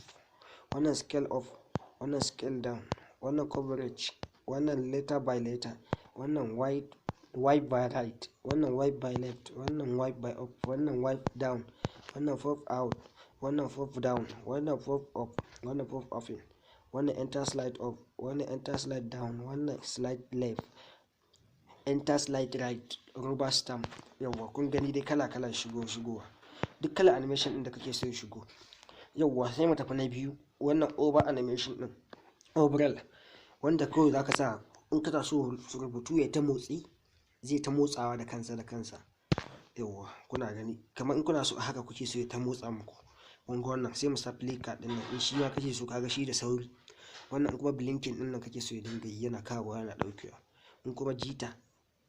wannan scale up, wannan scale down, wannan coverage, wannan letter by letter, wannan wipe by right, wannan wipe by left, wannan wipe by up, wannan wipe down, wannan pop out, wannan pop down, wannan pop up, wannan pop up in, wannan enter slide up, wannan enter slide down, wannan slide left, enter slide right, rubber stamp. Yawwa kun gani dai kala-kala shigowa, duk kala animation ɗin da kake so ya shigo. Yawwa sai mu tafi na biyu, wannan over animation ɗin, overall, wanda kawai zaka sa in kana so rubutu ya ta motsi, zai ta motsawa da kansa. Yawwa kuna gani, kamar in kuna so haka kuke so ya ta motsa muku. Kun ga wannan, sai mu sa play card ɗin nan, in shi ma kake so, kaga shi da sauri. Wannan kuma blinking ɗin nan kake so ya dinga yi, yana kawo yana ɗaukewa. In kuma jita,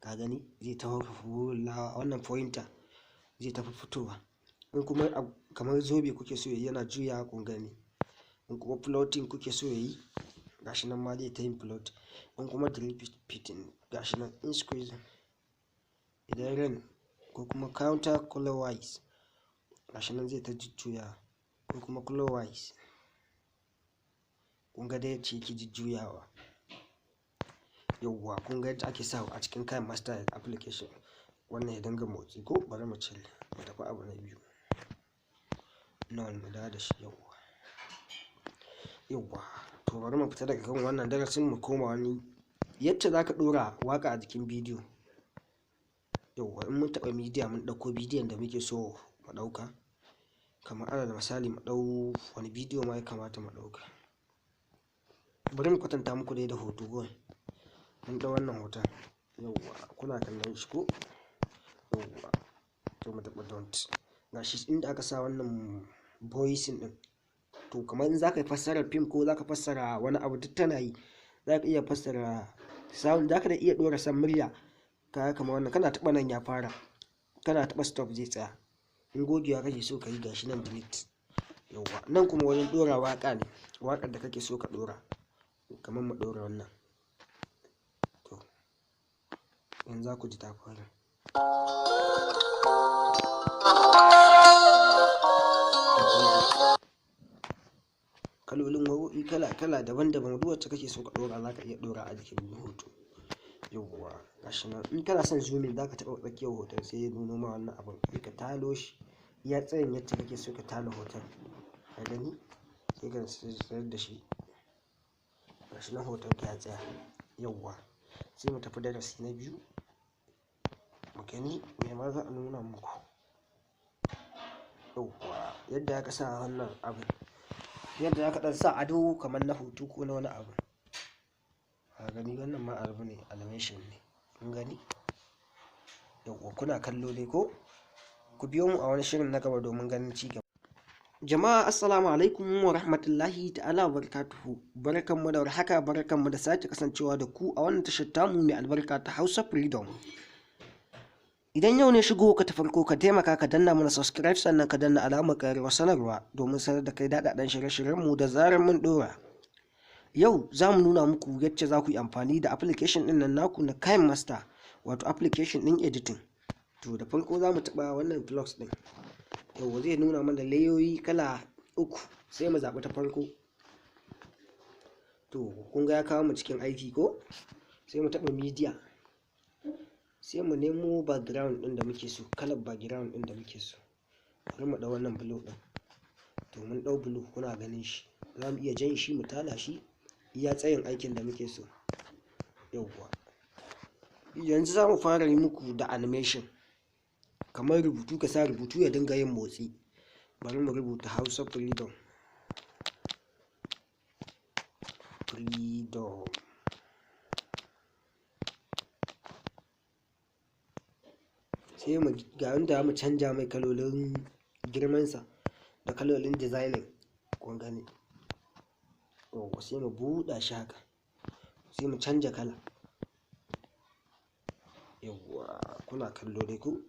ka gani zai ta hulawa, wannan pointer zai tafi fitowa. In kuma kamar zobe kuke so yayi, yana juyawa, kun gani. In kuma floating kuke so yayi, gashi nan ma zai ta yin float. In kuma repeating, gashi nan in squeeze, idan rain ko kuma counter clockwise, gashi nan zai ta jujjuyawa. In kuma clockwise, kun ga dai yadda yake jujjuyawa. Yauwa kun ga yadda ake sawa a cikin Kinemaster application, wannan ya dinga motsi ko? Bari mu cire, mu tafi abu na biyu. Mu dawo da shi. Yauwa to bari mu fita daga kan wannan darasin, mu koma wani yadda zaka ɗora waka a jikin bidiyo. Yauwa in mun taɓa media, mun ɗauko bidiyon da muke so mu ɗauka, kamar alal misali mu ɗau wani bidiyo ma ya kamata mu ɗauka. Bari mu kwatanta muku dai da hoto kawai. Mun ɗau wannan hoton, yauwa kuna kallon shi ko? Yauwa to mu taɓa don't, gashi inda aka sa wannan voicing ɗin. To kamar in zaka fassara fim ko zaka fassara wani abu, duk tana yi. Zaka iya fassara sound, zaka da iya ɗora san murya. Kaga kamar wannan, kana taɓa nan ya fara, kana taɓa stop zai tsaya. In gogewa kake so ka yi, gashi nan delete. Yauwa nan kuma wajen ɗora waka ne, waƙar da kake so ka ɗora. Kamar mu ɗora wannan. To yanzu za ku ji ta fara. Kalolin waƙoƙi kala-kala daban-daban, duk wacce kake so ka ɗora za ka iya ɗora a jikin hoto. Yauwa gashi nan, in kana son zooming za ka taɓa tsakiyar hoton, sai ya nuno ma wannan abin, sai ka talo shi iya tsayin yadda kake so ka talo hoton. Ka gani, sai ka tsayar da shi, gashi nan hoton ka ya tsaya. Yauwa sai mu tafi darasi na biyu, mu gani me ma za a nuna muku. Yauwa yadda aka sa wannan abin, yadda aka ɗan sa ado kamar na hoto ko na wani abu. Ka gani wannan ma abu ne, animation ne, kun gani. Yawwa kuna kallo dai ko? Ku biyo mu a wani shirin na gaba domin ganin ci gaba. Jama'a assalamu alaikum wa rahmatullahi ta'ala wa barakatuhu. Barkanmu da warhaka, barkanmu da sake kasancewa da ku a wannan tashar tamu mai albarka ta Hausa Freedom. Idan yau ne shigo ka ta farko, ka taimaka ka danna mana subscribe, sannan ka danna alamar ƙararrawar sanarwa domin sanar da kai daɗaɗɗen shirye-shiryenmu da zarar mun ɗora. Yau za mu nuna muku yadda za ku yi amfani da application ɗin nan naku na Kinemaster, wato application ɗin editing. To da farko za mu taɓa wannan blocks ɗin. Yau zai nuna mana layoyi kala 3, sai mu zaɓi ta farko. To kun ga ya kawo mu cikin aiki ko? Sai mu taɓa media, sai mu nemo background ɗin da muke so, kalar background ɗin da muke so. Bari mu ɗau wannan blue ɗin. To mun ɗau blue, kuna ganin shi, za mu iya jan shi mu tala shi iya tsayin aikin da muke so. Yauwa yanzu za mu fara yi muku da animation, kamar rubutu, ka sa rubutu ya dinga yin motsi. Bari mu rubuta Hausa Freedom. Sai mu ga inda mu canja mai kalolin girmansa da kalolin designing, kun gani. Yauwa sai mu buɗa shi haka, sai mu canja kala. Yauwa kuna kallo dai ku?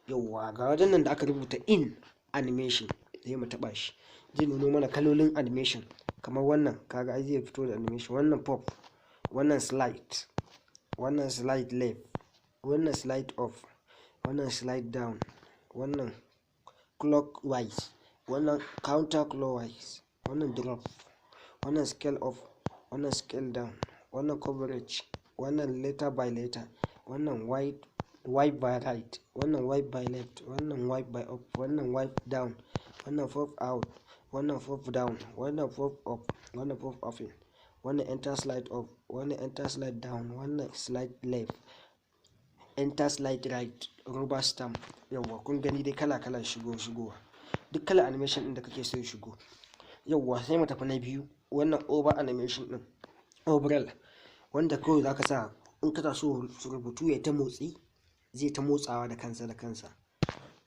Yauwa ga wajen nan da aka rubuta in animation, sai mu taɓa shi. Zai nuno mana kalolin animation kamar wannan, kaga ai zai fito da animation. Wannan pop, wannan slide, wannan slide left, wannan slide up, wannan slide down, wannan clockwise, wannan counter clockwise, wannan drop, wannan scale up, wannan scale down, wannan coverage, wannan letter by letter, wannan wipe by right, wannan wipe by left, wannan wipe by up, wannan wipe down, wannan pop out, wannan pop down, wannan pop up, wannan pop up in, wannan enter slide up, wannan enter slide down, wannan slide left, enter slide right, rubber stamp. Yawwa kun gani dai kala shigowa, duk kala animation din da kake so ya shigo. Yawwa sai mu tafi na biyu, wannan over animation din, overall, wanda kawai zaka sa in kana so rubutu ya ta motsi, zai ta motsawa da kansa.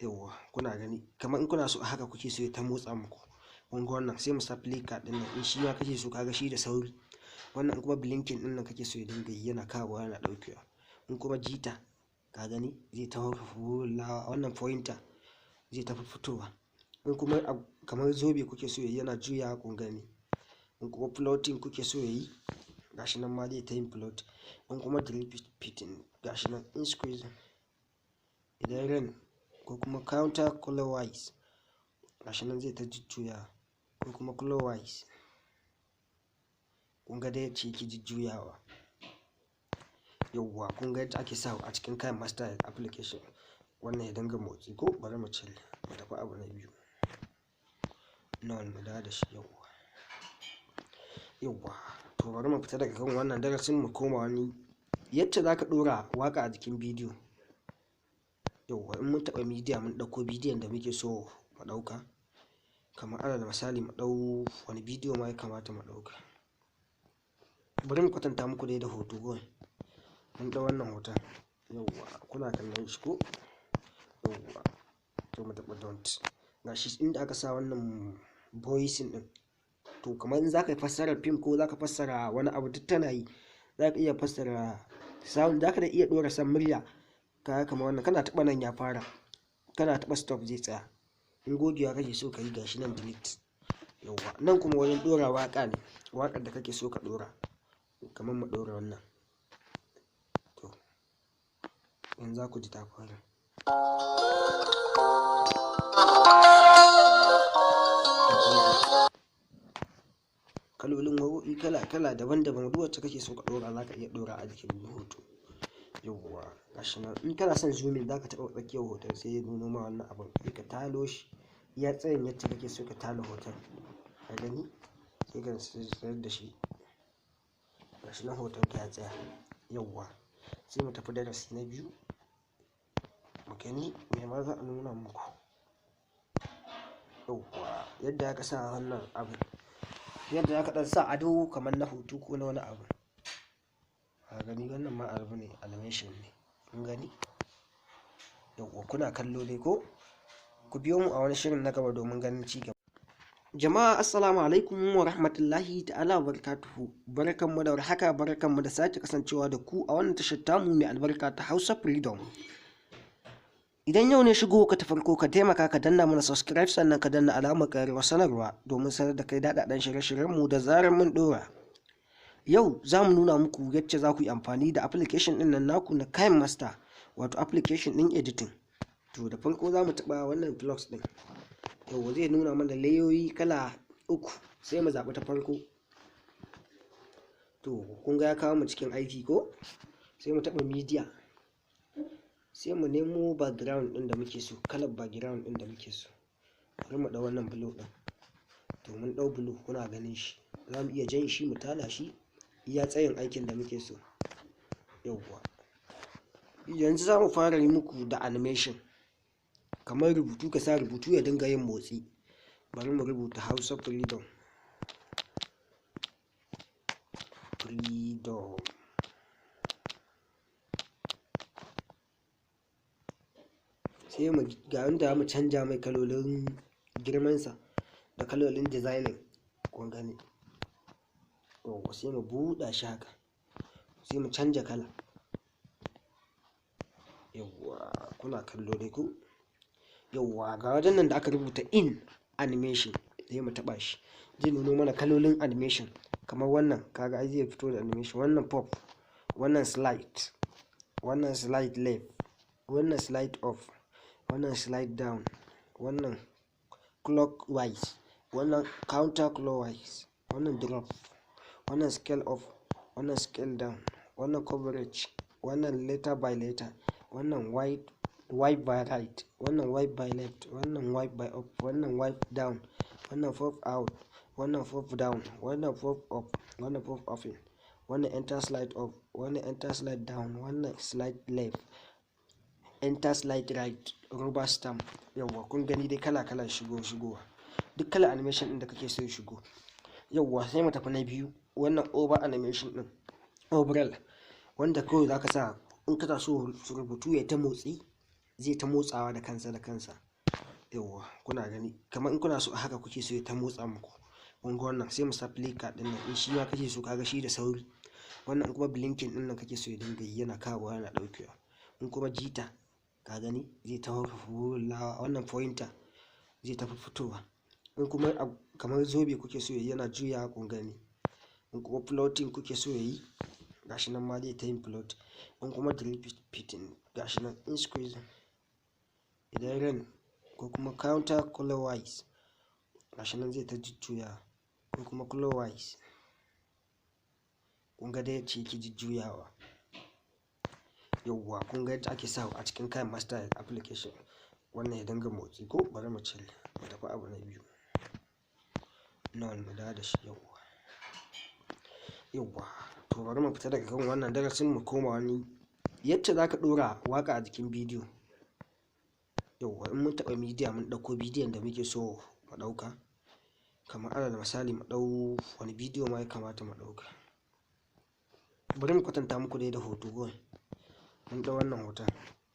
Yawwa kuna gani, kamar in kuna so haka kuke so ya ta motsa muku. Kun ga wannan, sai mu sa play card din nan, in shi ma kake so, kaga shi da sauri. Wannan kuma blinking din nan kake so ya dinga yi, yana kawo yana daukewa. In kuma jita, ka gani zai ta hulawa, wannan pointer zai ta fitowa. In kuma kamar zobe kuke so yayi, yana juyawa, kun gani. In kuma floating kuke so yayi, gashi nan ma zai ta yin float. In kuma repeating, gashi nan in squeeze, idan rain ko kuma counter clockwise, gashi nan zai ta jujjuyawa, ko kuma clockwise, kun ga dai ce ki jujjuyawa. Yauwa kun ga yadda ake sawa a cikin Kinemaster application, wannan ya dinga motsi ko. Bari mu cire, mu tafi abu na biyu, nan mu da shi. Yauwa to bari mu fita daga kan wannan darasin, mu koma wani yadda zaka ɗora waka a jikin bidiyo. Yauwa in mun taɓa media, mun ɗauko bidiyon da muke so mu ɗauka, kamar alal misali mu ɗau wani bidiyo ma ya kamata mu ɗauka. Bari mu kwatanta muku dai da hoto kawai. Mun ɗau wannan hoton, yauwa kuna kallon shi ko? Yauwa to mu taɓa don't, gashi inda aka sa wannan voicing ɗin. To kamar in zaka fassara film ko zaka fassara wani abu, duk tana yi. Zaka iya fassara sound, zaka da iya ɗora san murya. Kaga kamar wannan, kana taɓa nan ya fara, kana taɓa stop zai tsaya. In gogewa kake so ka yi, gashi nan delete. Yauwa nan kuma wajen ɗora waka ne, waƙar da kake so ka ɗora. Kamar mu ɗora wannan, to yanzu za ku ji ta fara. Kalolin waƙoƙi kala daban-daban, duk wacce kake so ka ɗora za ka iya ɗora a jikin hoto. Yauwa gashi nan, in kana son zooming za ka taɓa tsakiyar hoton, sai ya nuno ma wannan abin, sai ka talo shi iya tsayin yadda kake so ka talo hoton. Ka gani, sai ka tsayar da shi, gashi nan hoton ka ya tsaya. Yauwa sai mu tafi darasi na biyu, mu gani me ma za a nuna muku. Yauwa yadda aka sa wannan abin, yadda aka ɗan sa ado kamar na hoto ko na wani abu. Ka gani wannan ma abu ne, animation ne, kun gani. Yawwa kuna kallo dai ko? Ku biyo mu a wani shirin na gaba domin ganin ci gaba. Jama'a assalamu alaikum wa rahmatullahi ta'ala wa barakatuhu. Barkanmu da warhaka, barkanmu da sake kasancewa da ku a wannan tashar tamu mai albarka ta Hausa Freedom. Idan yau ne shigo ka ta farko, ka taimaka ka danna mana subscribe, sannan ka danna alamar ƙararrawar sanarwa domin sanar da kai daɗaɗɗen shirye-shiryenmu da zarar mun ɗora. Yau za mu nuna muku yadda za ku yi amfani da application ɗin nan naku na Kinemaster, wato application ɗin editing. To da farko za mu taɓa wannan blocks ɗin. Yau zai nuna mana layoyi kala 3, sai mu zaɓi ta farko. To kun ga ya kawo mu cikin aiki ko? Sai mu taɓa media, sai mu nemo background ɗin da muke so, kalar background ɗin da muke so. Bari mu ɗau wannan blue ɗin. To mun ɗau blue, kuna ganin shi. Za mu iya jan shi mu tala shi iya tsayin aikin da muke so. Yauwa yanzu za mu fara yi muku da animation, kamar rubutu, ka sa rubutu ya dinga yin motsi. Bari mu rubuta Hausa Freedom. Sai mu ga inda mu canja mai kalolin girmansa da kalolin designing, kun gani. Yauwa sai mu buɗa shi haka, sai mu canja kala. Yauwa kuna kallo dai ku? Yauwa ga wajen nan da aka rubuta in animation, sai mu taɓa shi. Zai nuno mana kalolin animation kamar wannan, kaga ai zai fito da animation. Wannan pop, wannan slide, wannan slide left, wannan slide up, wannan slide down, wannan clockwise, wannan counter clockwise, wannan drop, wannan scale up, wannan scale down, wannan coverage, wannan letter by letter, wannan wipe by right, wannan wipe by left, wannan wipe by up, wannan wipe down, wannan pop out, wannan pop down, wannan pop up, wannan pop up in, wannan enter slide up, wannan enter slide down, wannan slide left, enter slide right, rubber stamp. Yawwa kun gani dai kala shigowa, duk kala animation din da kake so ya shigo. Yawwa sai mu tafi na biyu, wannan over animation din, overall, wanda kawai zaka sa in kana so rubutu ya ta motsi, zai ta motsawa da kansa. Yawwa kuna gani, kamar in kuna so haka kuke so ya ta motsa muku. Kun ga wannan, sai mu sa flicker din nan, in shi ma kake so kaga shi da sauri. Wannan kuma blinking din nan kake so ya dinga yi, yana kawo yana daukewa. In kuma jita, ka gani zai ta hulawa. Wannan pointer zai tafi fitowa. In kuma kamar zobe kuke so yayi, yana juyawa, kun gani. In kuma floating kuke so yayi, gashi nan ma zai ta yin float. In kuma repeating, gashi nan. In squeeze, idan rain ko kuma counter clockwise, gashi nan zai ta jujjuyawa. Ko kuma clockwise, kun ga dai ce yake jujjuyawa. Yauwa kun ga yadda ake sawa a cikin Kinemaster application, wannan ya dinga motsi ko. Bari mu cire, mu tafi abu na biyu. Mu da shi. Yauwa to bari mu fita daga kan wannan darasin, mu koma wani yadda zaka ɗora waka a jikin bidiyo. Yauwa in mun taɓa media, mun ɗauko bidiyon da muke so mu ɗauka, kamar alal misali mu ɗau wani bidiyo ma ya kamata mu ɗauka. Bari mu kwatanta muku dai da hoto kawai. Mun ɗau wannan hoton.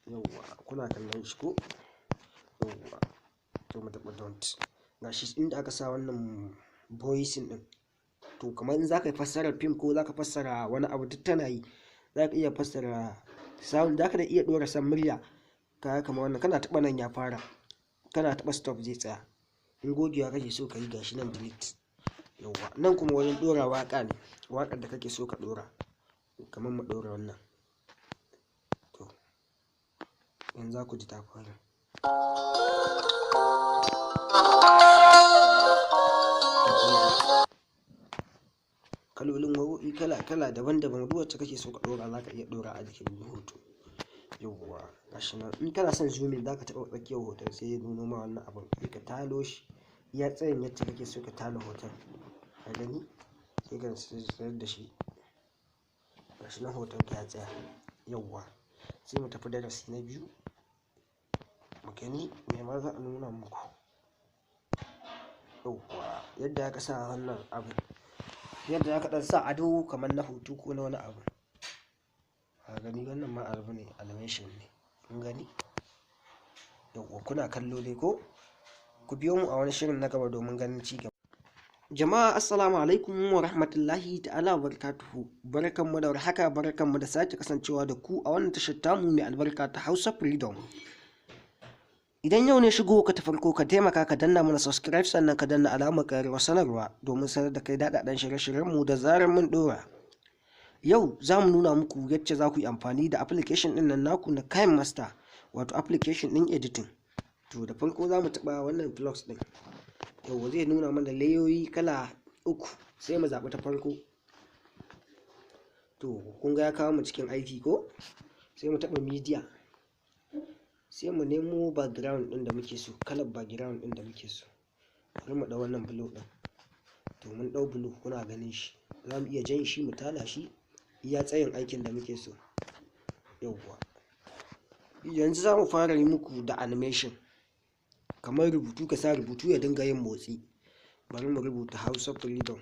Yauwa kuna kallon shi ko? Yauwa to mu taɓa don't. Gashi inda aka sa wannan voicing ɗin. To kamar in zaka fassara film ko zaka fassara wani abu, duk tana yi. Zaka iya fassara sound, zaka da iya ɗora san murya. Kaga kamar wannan, kana taɓa nan ya fara, kana taɓa stop zai tsaya. In gogewa kake so ka yi, gashi nan delete. Yauwa nan kuma wajen ɗora waƙa ne, waƙar da kake so ka ɗora. Kamar mu ɗora wannan. To yanzu za ku ji ta fara. Kalolin waƙoƙi kala daban-daban, duk wacce kake so ka ɗora zaka iya ɗora a jikin hoto. Yauwa gashi nan. In kana son zooming, zaka taɓa tsakiyar hoton, sai ya nuno ma wannan abun, sai ka talo shi iya tsayin yadda kake so ka talo hoton. Ka gani, sai ka sayar da shi. Gashi nan hoton ka ya tsaya. Yauwa sai mu tafi darasi na biyu, mu gani me ma za a nuna muku. Yauwa yadda aka sa wannan abu, yadda aka ɗan sa ado kamar na hoto ko na wani abu. Ka gani wannan ma abu ne, animation ne, kun gani. Yawwa kuna kallo dai ko? Ku biyo mu a wani shirin na gaba domin ganin ci gaba. Jama'a assalamu alaikum wa rahmatullahi ta'ala wa barakatuhu. Barkanmu da warhaka, barkanmu da sake kasancewa da ku a wannan tashar tamu mai albarka ta Hausa Freedom. Idan yau ne shigo ka ta farko, ka taimaka ka danna mana subscribe, sannan ka danna alamar ƙararrawar sanarwa domin sanar da kai daɗaɗɗen shirye-shiryenmu da zarar mun ɗora. Yau za mu nuna muku yadda za ku yi amfani da application ɗin nan naku na Kinemaster, wato application ɗin editing. To da farko za mu taɓa wannan blocks ɗin. Yau zai nuna mana layoyi kala 3, sai mu zaɓi ta farko. To kun ga ya kawo mu cikin aiki ko? Sai mu taɓa media, sai mu nemo background ɗin da muke so, kalar background ɗin da muke so. Bari mu ɗau wannan blue ɗin. To mun ɗau blue, kuna ganin shi. Za mu iya jan shi mu tala shi iya tsayin aikin da muke so. Yauwa yanzu za mu fara yi muku da animation, kamar rubutu, ka sa rubutu ya dinga yin motsi. Bari mu rubuta Hausa Freedom.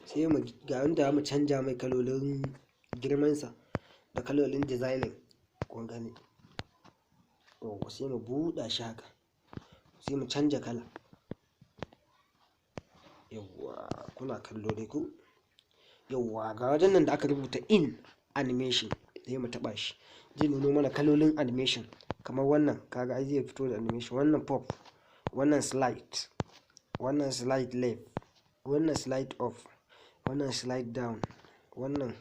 Sai mu ga inda mu canja mai kalolin girmansa da kalolin designing, kun gani. Sai mu buɗa shi haka, sai mu canja kala. Yawwa kuna kallo dai ku? Yawwa ga wajen nan da aka rubuta in animation, sai mu taɓa shi. Zai nuno mana kalolin animation kamar wannan, kaga ai zai fito da animation. Wannan pop, wannan slide, wannan slide left, wannan slide up, wannan slide down, wannan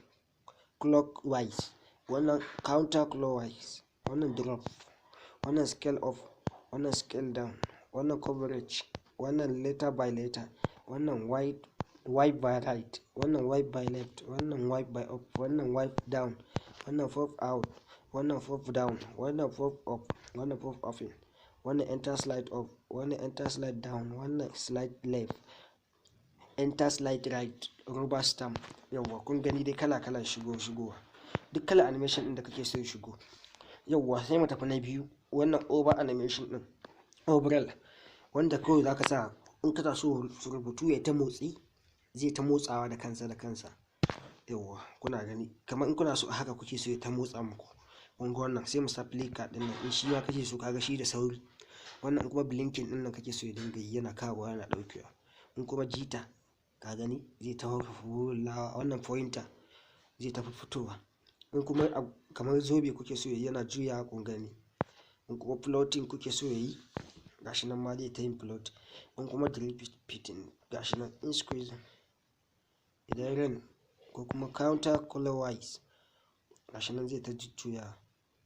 clockwise, wannan counter clockwise, wannan drop, wannan scale up, wannan scale down, wannan coverage, wannan letter by letter, wannan wipe by right, wannan wipe by left, wannan wipe by up, wannan wipe down, wannan pop out, wannan pop down, wannan pop up, wannan pop up, wannan enter slide up, wannan enter slide down, wannan slide left, enter slide right, rubber stamp. Yawwa kun gani dai kala shigowa, duk kala animation din da kake so ya shigo. Yawwa sai mu tafi na biyu, wannan over animation din, overall, wanda kawai zaka sa in kana so rubutu ya ta motsi, zai ta motsawa da kansa. Yawwa kuna gani, kamar in kuna so haka kuke so ya ta motsa muku. Kun ga wannan, sai mu sa play card din nan, in shi ma kake so kaga shi da sauri. Wannan kuma blinking din nan kake so ya dinga yi, yana kawowa yana daukewa. In kuma jita, ka gani zai ta hula, wannan pointer zai tafi fitowa. In kuma kamar zobe kuke so yayi, yana juya, kun gani. In kuma floating kuke so yayi, gashi nan ma zai ta yin float. In kuma repeating, gashi nan. In squeeze, idan rain ko kuma counter clockwise, gashi nan zai ta jujjuya,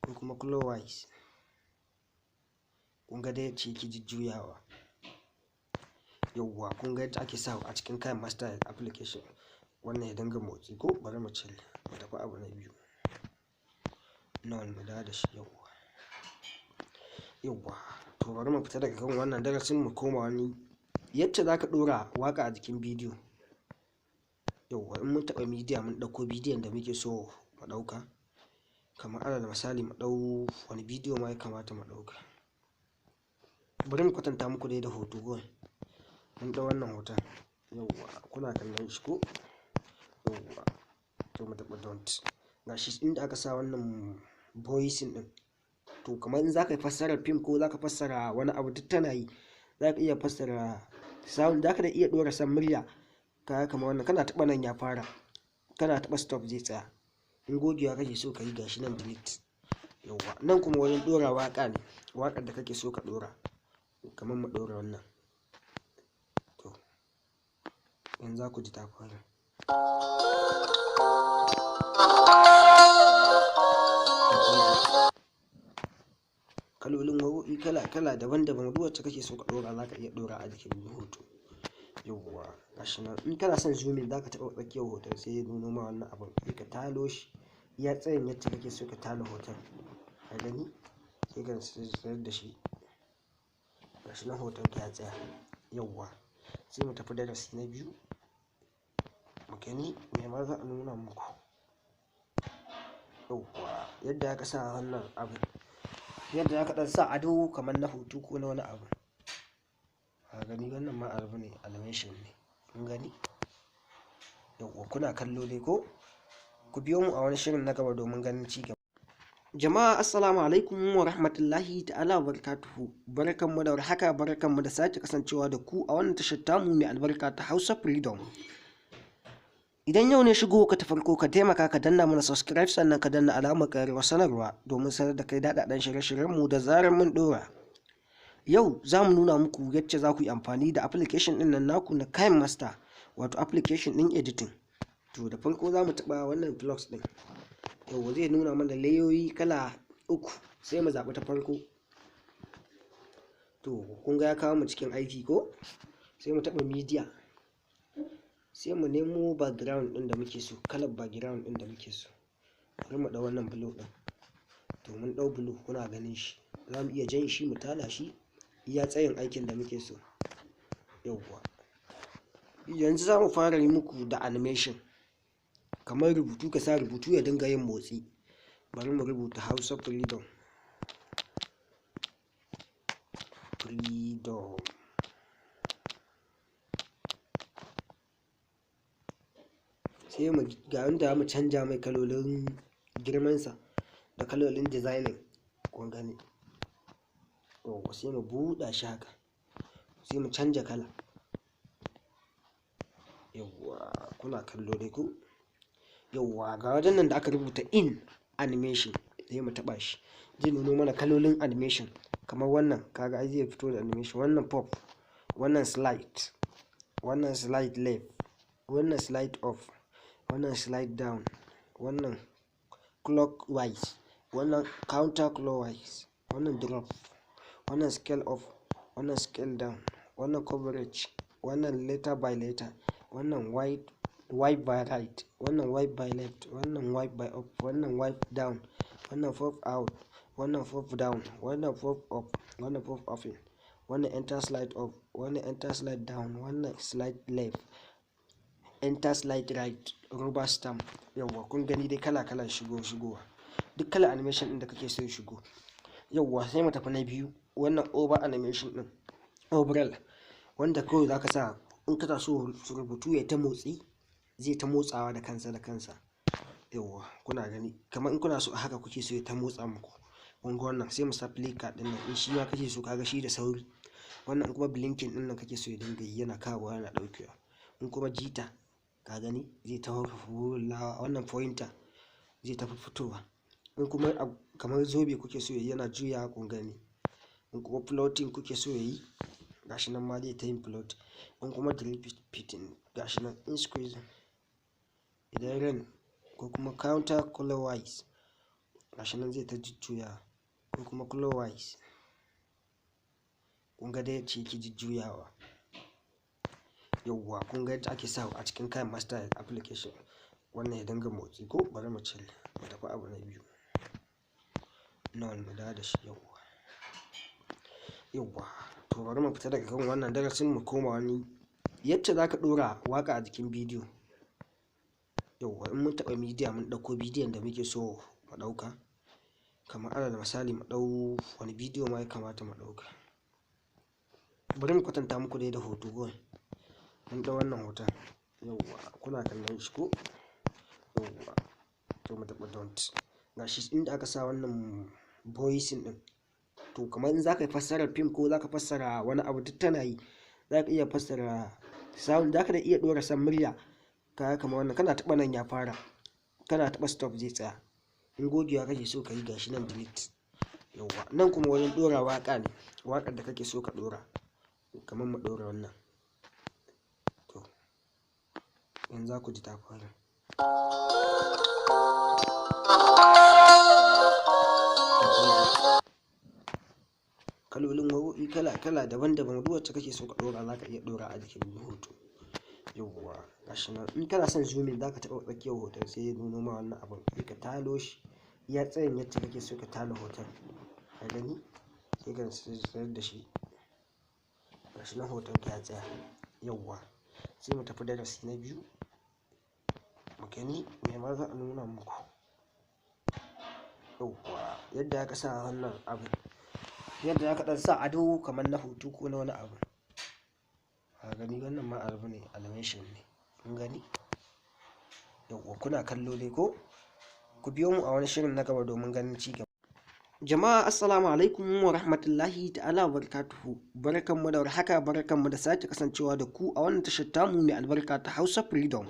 ko kuma clockwise. Kun ga dai yace yake jujjuyawa. Yawwa kun ga yadda ake sawa a cikin Kinemaster application, wannan ya dinga motsi ko. Bari mu cire, mu tafi abu na biyu. Nan mu da shi. Yawwa to bari mu fita daga kan wannan darasin, mu koma wani yadda zaka dora waka a jikin bidiyo. Yawwa in mun taɓa media, mun ɗauko bidiyon da muke so mu ɗauka, kamar alal misali mu ɗau wani bidiyo ma ya kamata mu ɗauka. Bari mu kwatanta muku dai da hoto kawai. Mun ɗau wannan hoton, yawwa kuna kallon shi ko? Yawwa to mu taɓa don't, gashi inda aka sa wannan voicing ɗin. To kamar in zaka fassara film ko zaka fassara wani abu, duk tana yi. Zaka iya fassara sound, zaka da iya ɗora san murya. Kaga kamar wannan, kana taɓa nan ya fara, kana taɓa stop zai tsaya. In gogewa kake so ka yi, gashi nan delete. Yawwa nan kuma wajen ɗora waƙa ne, waƙar da kake so ka ɗora. Kamar mu ɗora wannan. To yanzu za ku ji ta fara. Kalolin waƙoƙi kala daban-daban, duk wacce kake so ka ɗora zaka iya ɗora a jikin hoto. Yawwa gashi nan. In kana son zooming, zaka taɓa tsakiyar hoton, sai ya nuno ma wannan abun, sai ka talo shi iya tsayin yadda kake so ka talo hoton. Ka gani, sai ka sayar da shi, gashi nan hoton ka ya tsaya. Yawwa sai mu tafi darasi na biyu, mu gani me ma za a nuna muku. Yawwa yadda aka sa wannan abu, yadda aka ɗan sa ado kamar na hoto ko na wani abu. Ka gani wannan ma abu ne, animation ne, kun gani. Yawwa kuna kallo dai ko? Ku biyo mu a wani shirin na gaba domin ganin ci gaba. Jama'a assalamu alaikum wa rahmatullahi ta'ala wa barakatuhu. Barkanmu da warhaka, barkanmu da sake kasancewa da ku a wannan tashar tamu mai albarka ta Hausa Freedom. Idan yau ne shigo ka ta farko, ka taimaka ka danna mana subscribe, sannan ka danna alamar ƙararrawar sanarwa domin sanar da kai daɗaɗɗen shirye-shiryenmu da zarar mun ɗora. Yau za mu nuna muku yadda za ku yi amfani da application ɗin nan naku na Kinemaster, wato application ɗin editing. To da farko za mu taɓa wannan blocks ɗin. Yau zai nuna mana layoyi kala 3, sai mu zaɓi ta farko. To kun ga ya kawo mu cikin aiki ko? Sai mu taɓa media, sai mu nemo background ɗin da muke so, kalar background ɗin da muke so. Bari mu ɗau wannan blue ɗin. To mun ɗau blue, kuna ganin shi. Za mu iya jan shi mu tala shi iya tsayin aikin da muke so. Yauwa. Yanzu za mu fara yi muku da animation. Kamar rubutu, ka sa rubutu ya dinga yin motsi. Bari mu rubuta Hausa Freedom. Freedom. Sai mu ga inda mu canja mai kalolin girmansa da kalolin designing. Kun gani? Yauwa sai mu buɗa shi haka. Sai mu canja kala. Yauwa kuna kallo dai ku? Yauwa ga wajen nan da aka rubuta in animation, sai mu taɓa shi. Zai nuno mana kalolin animation kamar wannan, kaga ai zai fito da animation. Wannan pop, wannan slide, wannan slide left, wannan slide up, wannan slide down, wannan clockwise, wannan counter clockwise, wannan drop, wannan scale up, wannan scale down, wannan coverage, wannan letter by letter, wannan wipe by right, wannan wipe by left, wannan wipe by up, wannan wipe down, wannan pop out, wannan pop down, wannan pop up, wannan pop up in, wannan enter slide up, wannan enter slide down, wannan slide left, enter slide right, rubber stamp. Yawwa kun gani dai kala shigowa. Duk kala animation din da kake so ya shigo. Yawwa sai mu tafi na biyu. Wannan over animation din, overall, wanda kawai zaka sa in kana so rubutu ya ta motsi, zai ta motsawa da kansa. Yawwa kuna gani, kamar in kuna so haka kuke so ya ta motsa muku. Kun ga wannan, sai mu sa play card din nan, in shi ma kake so kaga shi da sauri. Wannan kuma blinking din nan kake so ya dinga yi, yana kawowa yana daukewa. In kuma jita, ka gani zai ta hula. Wannan pointer zai tafi fitowa. In kuma kamar zobe kuke so yayi, yana juya, kun gani. In kuma floating kuke so yayi, gashi nan ma zai ta yin float. In kuma repeating, gashi nan. In squeezing, idan rain ko kuma counter clockwise, gashi nan zai ta jujjuya, ko kuma clockwise. Kun ga dai yace yake jujjuyawa. Yauwa kun ga yadda ake sawa a cikin Kinemaster application. Wannan ya dinga motsi ko? Bari mu cire, mu tafi abu na biyu. Nan mu da shi. Yauwa to bari mu fita daga kan wannan darasin mu koma wani. Yadda zaka ɗora waka a jikin bidiyo. Yauwa in mun taɓa media, mun ɗauko bidiyon da muke so mu ɗauka. Kamar alal misali mu ɗau wani bidiyo ma ya kamata mu ɗauka. Bari mu kwatanta muku dai da hoto kawai. Mun ɗau wannan hoton. Yauwa kuna kallon shi ko? Yauwa to mu taɓa don't. Gashi inda aka sa wannan voicing ɗin. To kamar in zaka fassara film ko zaka fassara wani abu, duk tana yi. Zaka iya fassara sound, zaka da iya ɗora san murya. Kaga kamar wannan, kana taɓa nan ya fara, kana taɓa stop zai tsaya. In gogewa kake so ka yi, gashi nan delete. Yauwa nan kuma wajen ɗora waƙa ne, waƙar da kake so ka ɗora. Kamar mu ɗora wannan. To yanzu za ku ji ta fara. Kalolin waƙoƙi kala daban-daban, duk wacce kake so ka ɗora zaka iya ɗora a jikin hoto. Yauwa gashi nan. In kana son zooming, zaka taɓa tsakiyar hoton sai ya nuno ma wannan abun, sai ka talo shi iya tsayin yadda kake so ka talo hoton. Ka gani? Sai ka sayar da shi. Gashi nan hoton ka ya tsaya. Yauwa sai mu tafi darasi na biyu. Mu gani me ma za a nuna muku. Yauwa yadda aka sa wannan abu, yadda aka ɗan sa ado kamar na hoto ko na wani abu. Ka gani wannan ma abu ne, animation ne. Kun gani? Yawwa kuna kallo dai ko? Ku biyo mu a wani shirin na gaba domin ganin ci gaba. Jama'a assalamu alaikum wa rahmatullahi ta'ala wa barakatuhu. Barkanmu da warhaka, barkanmu da sake kasancewa da ku a wannan tashar tamu mai albarka ta Hausa Freedom.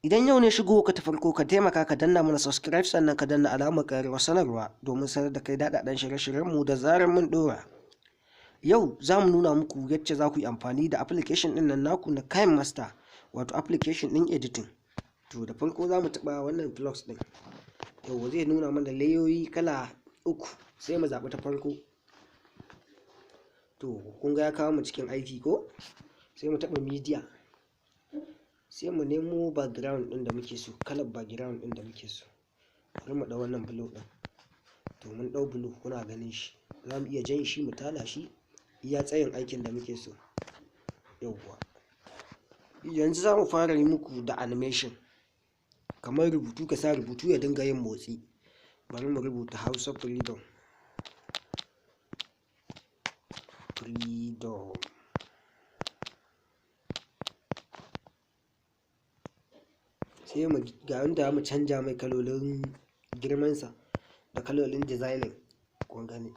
Idan yau ne shigo ka ta farko, ka taimaka ka danna mana subscribe, sannan ka danna alamar ƙararrawar sanarwa domin sanar da kai daɗaɗɗen shirye-shiryenmu da zarar mun ɗora. Yau za mu nuna muku yadda za ku yi amfani da application ɗin nan naku na Kinemaster, wato application ɗin editing. To da farko za mu taɓa wannan blocks ɗin. Yau zai nuna mana layoyi kala 3, sai mu zaɓi ta farko. To kun ga ya kawo mu cikin aiki ko? Sai mu taɓa media, sai mu nemo background ɗin da muke so, kalar background ɗin da muke so. Bari mu ɗau wannan blue ɗin. To mun ɗau blue, kuna ganin shi. Za mu iya jan shi mu tala shi iya tsayin aikin da muke so. Yauwa yanzu za mu fara yi muku da animation, kamar rubutu, ka sa rubutu ya dinga yin motsi. Bari mu rubuta Hausa Freedom. Sai mu ga inda mu canja mai kalolin girmansa da kalolin designing, kun gani.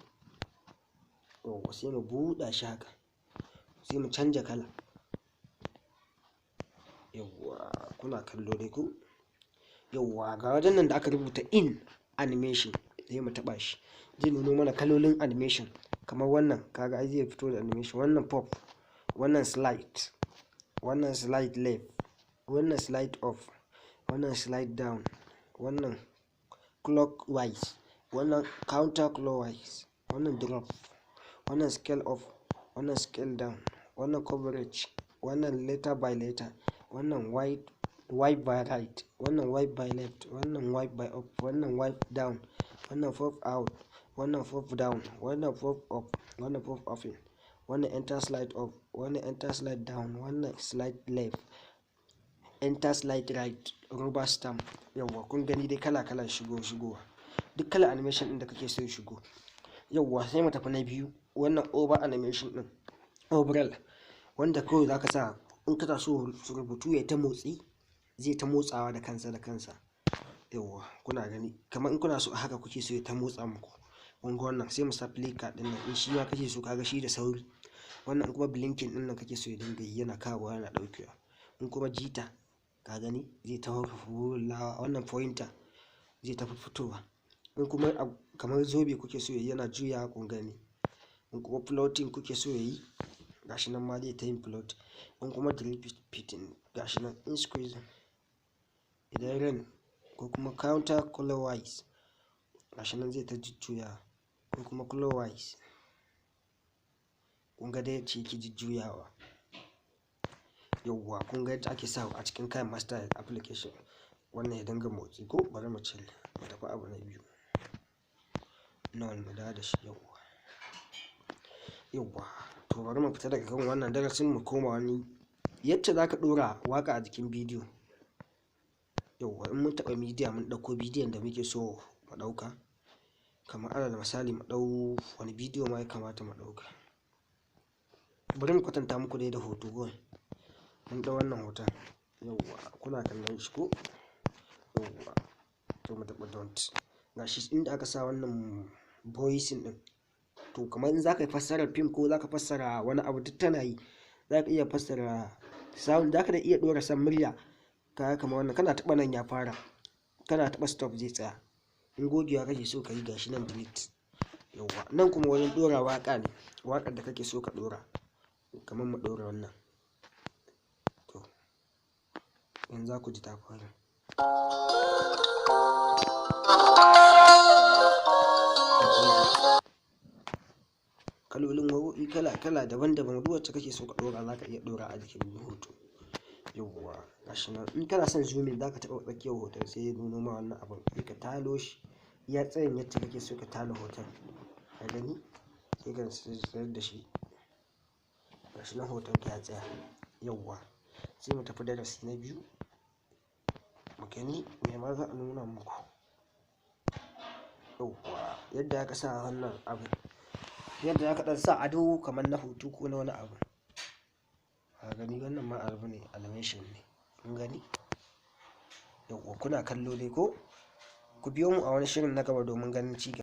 Yauwa sai mu buɗa shi haka, sai mu canja kala. Yauwa kuna kallo dai ku? Yauwa ga wajen nan da aka rubuta in animation, sai mu taɓa shi. Zai nuno mana kalolin animation kamar wannan, kaga ai zai fito da animation. Wannan pop, wannan slide, wannan slide left, wannan slide up, wannan slide down, wannan clockwise, wannan counter clockwise, wannan drop, wannan scale up, wannan scale down, wannan coverage, wannan letter by letter, wannan wipe by right, wannan wipe by left, wannan wipe by up, wannan wipe down, wannan pop out, wannan pop down, wannan pop up, wannan pop up in, wannan enter slide up, wannan enter slide down, wannan slide left, enter slide right, rubber stamp. Yawwa kun gani dai kala shigowa, duk kala animation din da kake so ya shigo. Yawwa sai mu tafi na biyu, wannan over animation din, overall, wanda kawai zaka sa in kana so rubutu ya ta motsi, zai ta motsawa da kansa. Yawwa kuna gani, kamar in kuna so haka kuke so ya ta motsa muku. Kun ga wannan, sai mu sa play card din nan, in shi ma kake so, kaga shi da sauri. Wannan kuma blinking din nan kake so ya dinga yi, yana kawo yana daukewa. In kuma jita, ka gani zai ta hulawa. Wannan pointer zai ta fitowa. In kuma kamar zobe kuke so yayi, yana juyawa, kun gani. In kuma floating kuke so yayi, gashi nan ma zai ta yin float. In kuma repeating, gashi nan. In squeeze, idan rain ko kuma counter clockwise, gashi nan zai ta jujjuyawa. Ko kuma clockwise, kun ga dai ce ki jujjuyawa. Yauwa kun ga yadda ake sawa a cikin Kinemaster application, wannan ya dinga motsi ko. Bari mu cire, mu tafi abu na biyu. Mu da shi. Yauwa to bari mu fita daga kan wannan darasin, mu koma wani yadda zaka ɗora waka a jikin bidiyo. Yauwa in mun taɓa media, mun ɗauko bidiyon da muke so mu ɗauka, kamar alal misali mu ɗau wani bidiyo ma ya kamata mu ɗauka. Bari mu kwatanta muku dai da hoto kawai. Mun ɗau wannan hoton. Yauwa kuna kallon shi ko? Yauwa to mu taɓa don't. Gashi inda aka sa wannan voicing ɗin. To kamar in zaka fassara film ko zaka fassara wani abu, duk tana yi. Zaka iya fassara sound, zaka da iya ɗora san murya. Kaga kamar wannan, kana taɓa nan ya fara, kana taɓa stop zai tsaya. In gogewa kake so ka yi, gashi nan delete. Yauwa nan kuma wajen ɗora waƙa ne, waƙar da kake so ka ɗora. Kamar mu ɗora wannan. To yanzu za ku ji ta fara. Kalolin waƙoƙi kala daban-daban, duk wacce kake so ka ɗora zaka iya ɗora a jikin hoto. Yauwa gashi nan. In kana son zooming, zaka taɓa tsakiyar hoton, sai ya nuno ma wannan abin, sai ka talo shi iya tsayin yadda kake so ka talo hoton. Ka gani, sai ka sayar da shi. Gashi nan hoton ka ya tsaya. Yauwa sai mu tafi darasi na biyu, mu gani me ma za a nuna muku. Yauwa yadda aka sa wannan abin, yadda aka ɗan sa ado kamar na hoto ko na wani abu. Ka gani wannan ma abu ne, animation ne, kun gani. kuna kallo dai ko? Ku biyo mu a wani shirin na gaba domin ganin ci gaba.